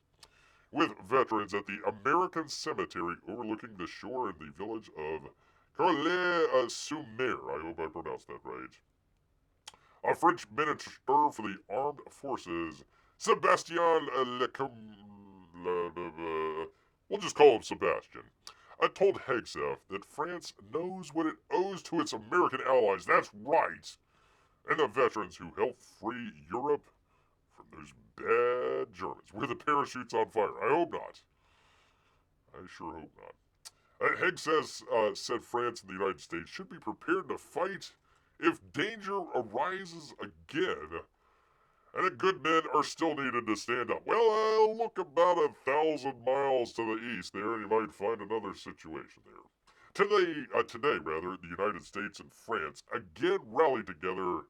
Speaker 1: With veterans at the American Cemetery overlooking the shore in the village of Carles-sur-Mer. I hope I pronounced that right. A French minister for the armed forces, Sebastien we'll just call him Sebastian, told Hegseth that France knows what it owes to its American allies. That's right. And the veterans who helped free Europe from those bad Germans. Were the parachutes on fire? I hope not. I sure hope not. Hegseth said France and the United States should be prepared to fight if danger arises again. And the good men are still needed to stand up. Well, look about 1,000 miles to the east there, and you might find another situation there. Today, the United States and France again rallied together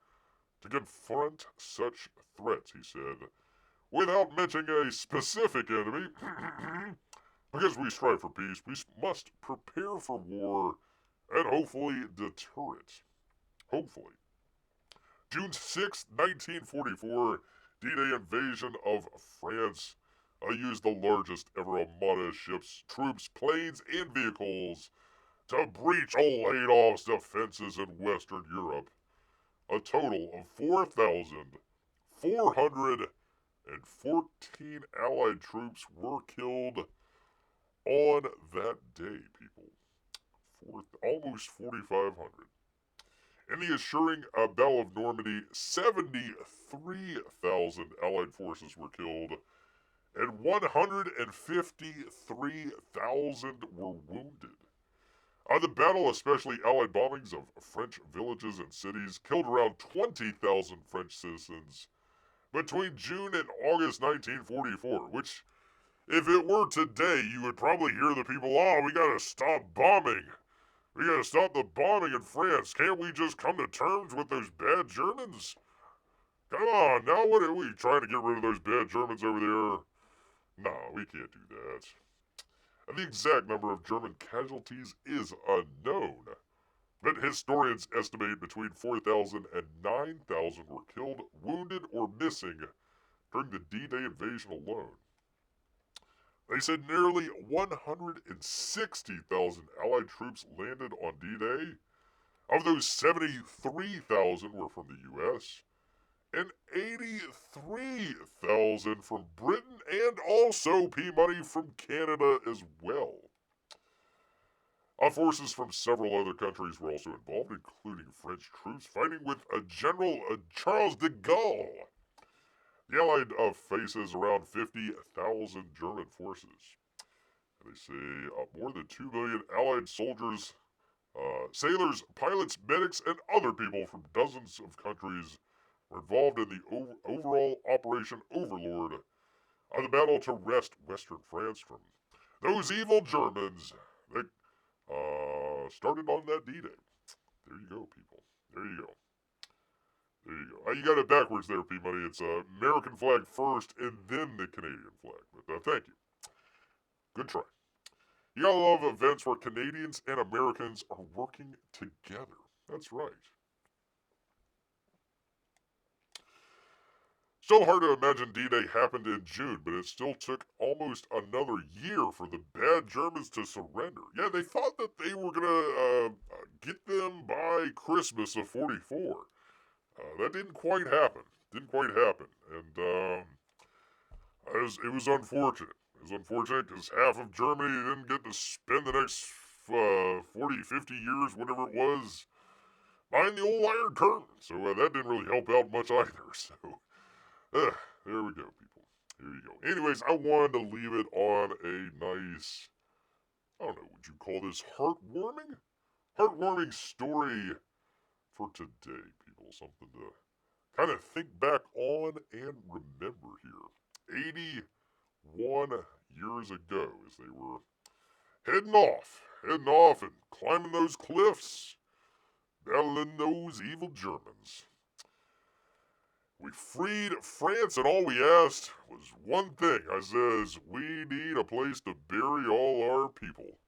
Speaker 1: to confront such threats, he said, without mentioning a specific enemy. Because we strive for peace, we must prepare for war and hopefully deter it. Hopefully. June 6, 1944, D-Day invasion of France used the largest ever armada of ships, troops, planes, and vehicles to breach all Adolf's defenses in Western Europe. A total of 4,414 Allied troops were killed on that day, people. Almost 4,500. In the ensuing Battle of Normandy, 73,000 Allied forces were killed, and 153,000 were wounded. The battle, especially Allied bombings of French villages and cities, killed around 20,000 French citizens between June and August 1944, which, if it were today, you would probably hear the people, we gotta stop bombing. We gotta stop the bombing in France. Can't we just come to terms with those bad Germans? Come on, now what are we trying to get rid of those bad Germans over there? No, we can't do that. And the exact number of German casualties is unknown, but historians estimate between 4,000 and 9,000 were killed, wounded, or missing during the D-Day invasion alone. They said nearly 160,000 Allied troops landed on D-Day. Of those, 73,000 were from the U.S., and 83,000 from Britain, and also P-Money from Canada as well. Forces from several other countries were also involved, including French troops fighting with General Charles de Gaulle. The Allied faces around 50,000 German forces. They say more than 2 million Allied soldiers, sailors, pilots, medics, and other people from dozens of countries were involved in the overall Operation Overlord, the battle to wrest Western France from those evil Germans that started on that D-Day. There you go, people. There you go. There you go. You got it backwards there, P-Money. It's American flag first and then the Canadian flag. But thank you. Good try. You gotta love events where Canadians and Americans are working together. That's right. Still hard to imagine D-Day happened in June, but it still took almost another year for the bad Germans to surrender. Yeah, they thought that they were gonna get them by Christmas of '44. That didn't quite happen. Didn't quite happen. And it was unfortunate. It was unfortunate because half of Germany didn't get to spend the next 40, 50 years, whatever it was, behind the old Iron Curtain. So that didn't really help out much either. So there we go, people. Here you go. Anyways, I wanted to leave it on a nice, I don't know, would you call this heartwarming? Heartwarming story for today, people. Something to kind of think back on and remember here. 81 years ago, as they were heading off and climbing those cliffs, battling those evil Germans. We freed France, and all we asked was one thing. I says, we need a place to bury all our people.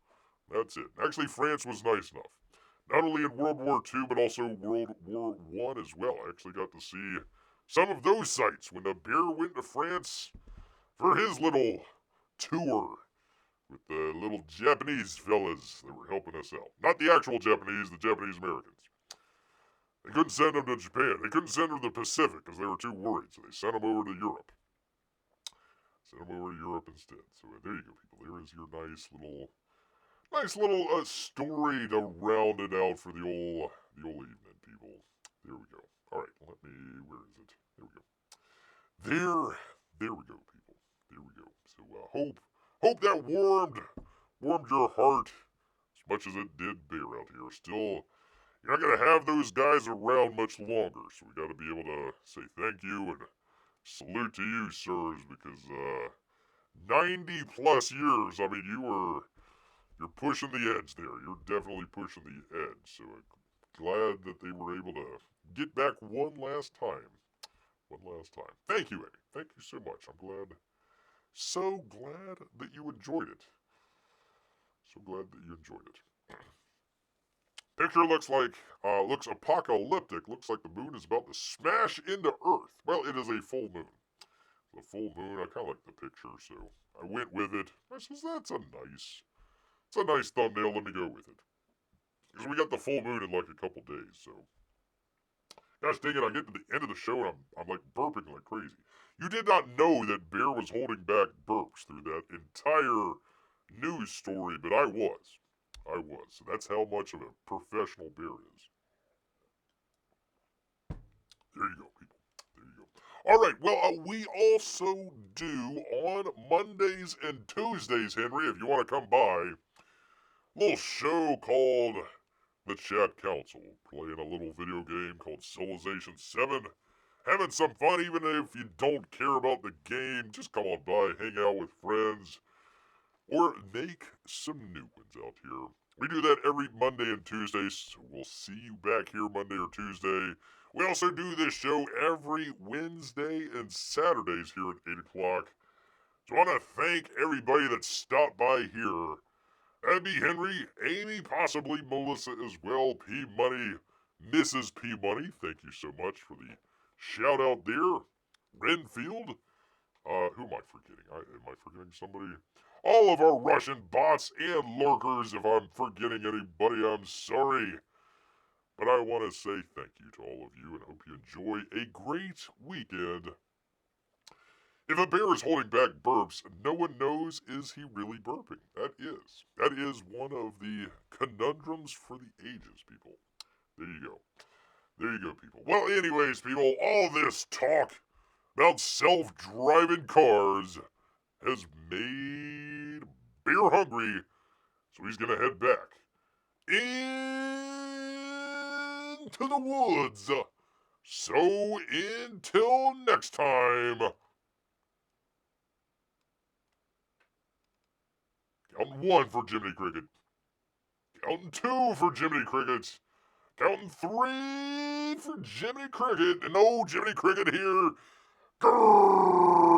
Speaker 1: That's it. Actually, France was nice enough. Not only in World War II, but also World War I as well. I actually got to see some of those sites when the bear went to France for his little tour with the little Japanese fellas that were helping us out. Not the actual Japanese, the Japanese Americans. They couldn't send them to Japan. They couldn't send them to the Pacific because they were too worried, so they sent them over to Europe. Sent them over to Europe instead. So there you go, people. There is your nice little story to round it out for the old evening, people. There we go. All right, where is it? There we go. There we go, people. There we go. So hope that warmed your heart as much as it did Bear out here. Still, you're not gonna have those guys around much longer, so we got to be able to say thank you and salute to you, sirs, because 90 plus years. I mean, you're pushing the edge there. You're definitely pushing the edge. So glad that they were able to get back one last time. Thank you, Eddie. Thank you so much. I'm glad. So glad that you enjoyed it. Picture looks apocalyptic. Looks like the moon is about to smash into Earth. Well, it is a full moon. The full moon. I kind of like the picture, so I went with it. I says that's a nice thumbnail. Let me go with it. Because we got the full moon in like a couple days, so. Gosh dang it, I get to the end of the show and I'm like burping like crazy. You did not know that Bear was holding back burps through that entire news story, but I was. So that's how much of a professional Bear is. There you go, people. There you go. All right, well, we also do on Mondays and Tuesdays, Henry, if you want to come by, a little show called The Chat Council, playing a little video game called Civilization 7. Having some fun, even if you don't care about the game. Just come on by, hang out with friends, or make some new ones out here. We do that every Monday and Tuesday, so we'll see you back here Monday or Tuesday. We also do this show every Wednesday and Saturdays here at 8 o'clock. So I want to thank everybody that stopped by here. That'd be Henry, Amy, possibly Melissa as well, P Money, Mrs. P Money. Thank you so much for the shout out there. Renfield. Who am I forgetting? Am I forgetting somebody? All of our Russian bots and lurkers. If I'm forgetting anybody, I'm sorry. But I want to say thank you to all of you and hope you enjoy a great weekend. If a bear is holding back burps, no one knows, is he really burping? That is one of the conundrums for the ages, people. There you go, people. Well, anyways, people, all this talk about self-driving cars has made Bear hungry, so he's gonna head back into the woods. So until next time, counting 1 for Jiminy Cricket, counting 2 for Jiminy Cricket, counting 3 for Jiminy Cricket, and no Jiminy Cricket here. Grrr!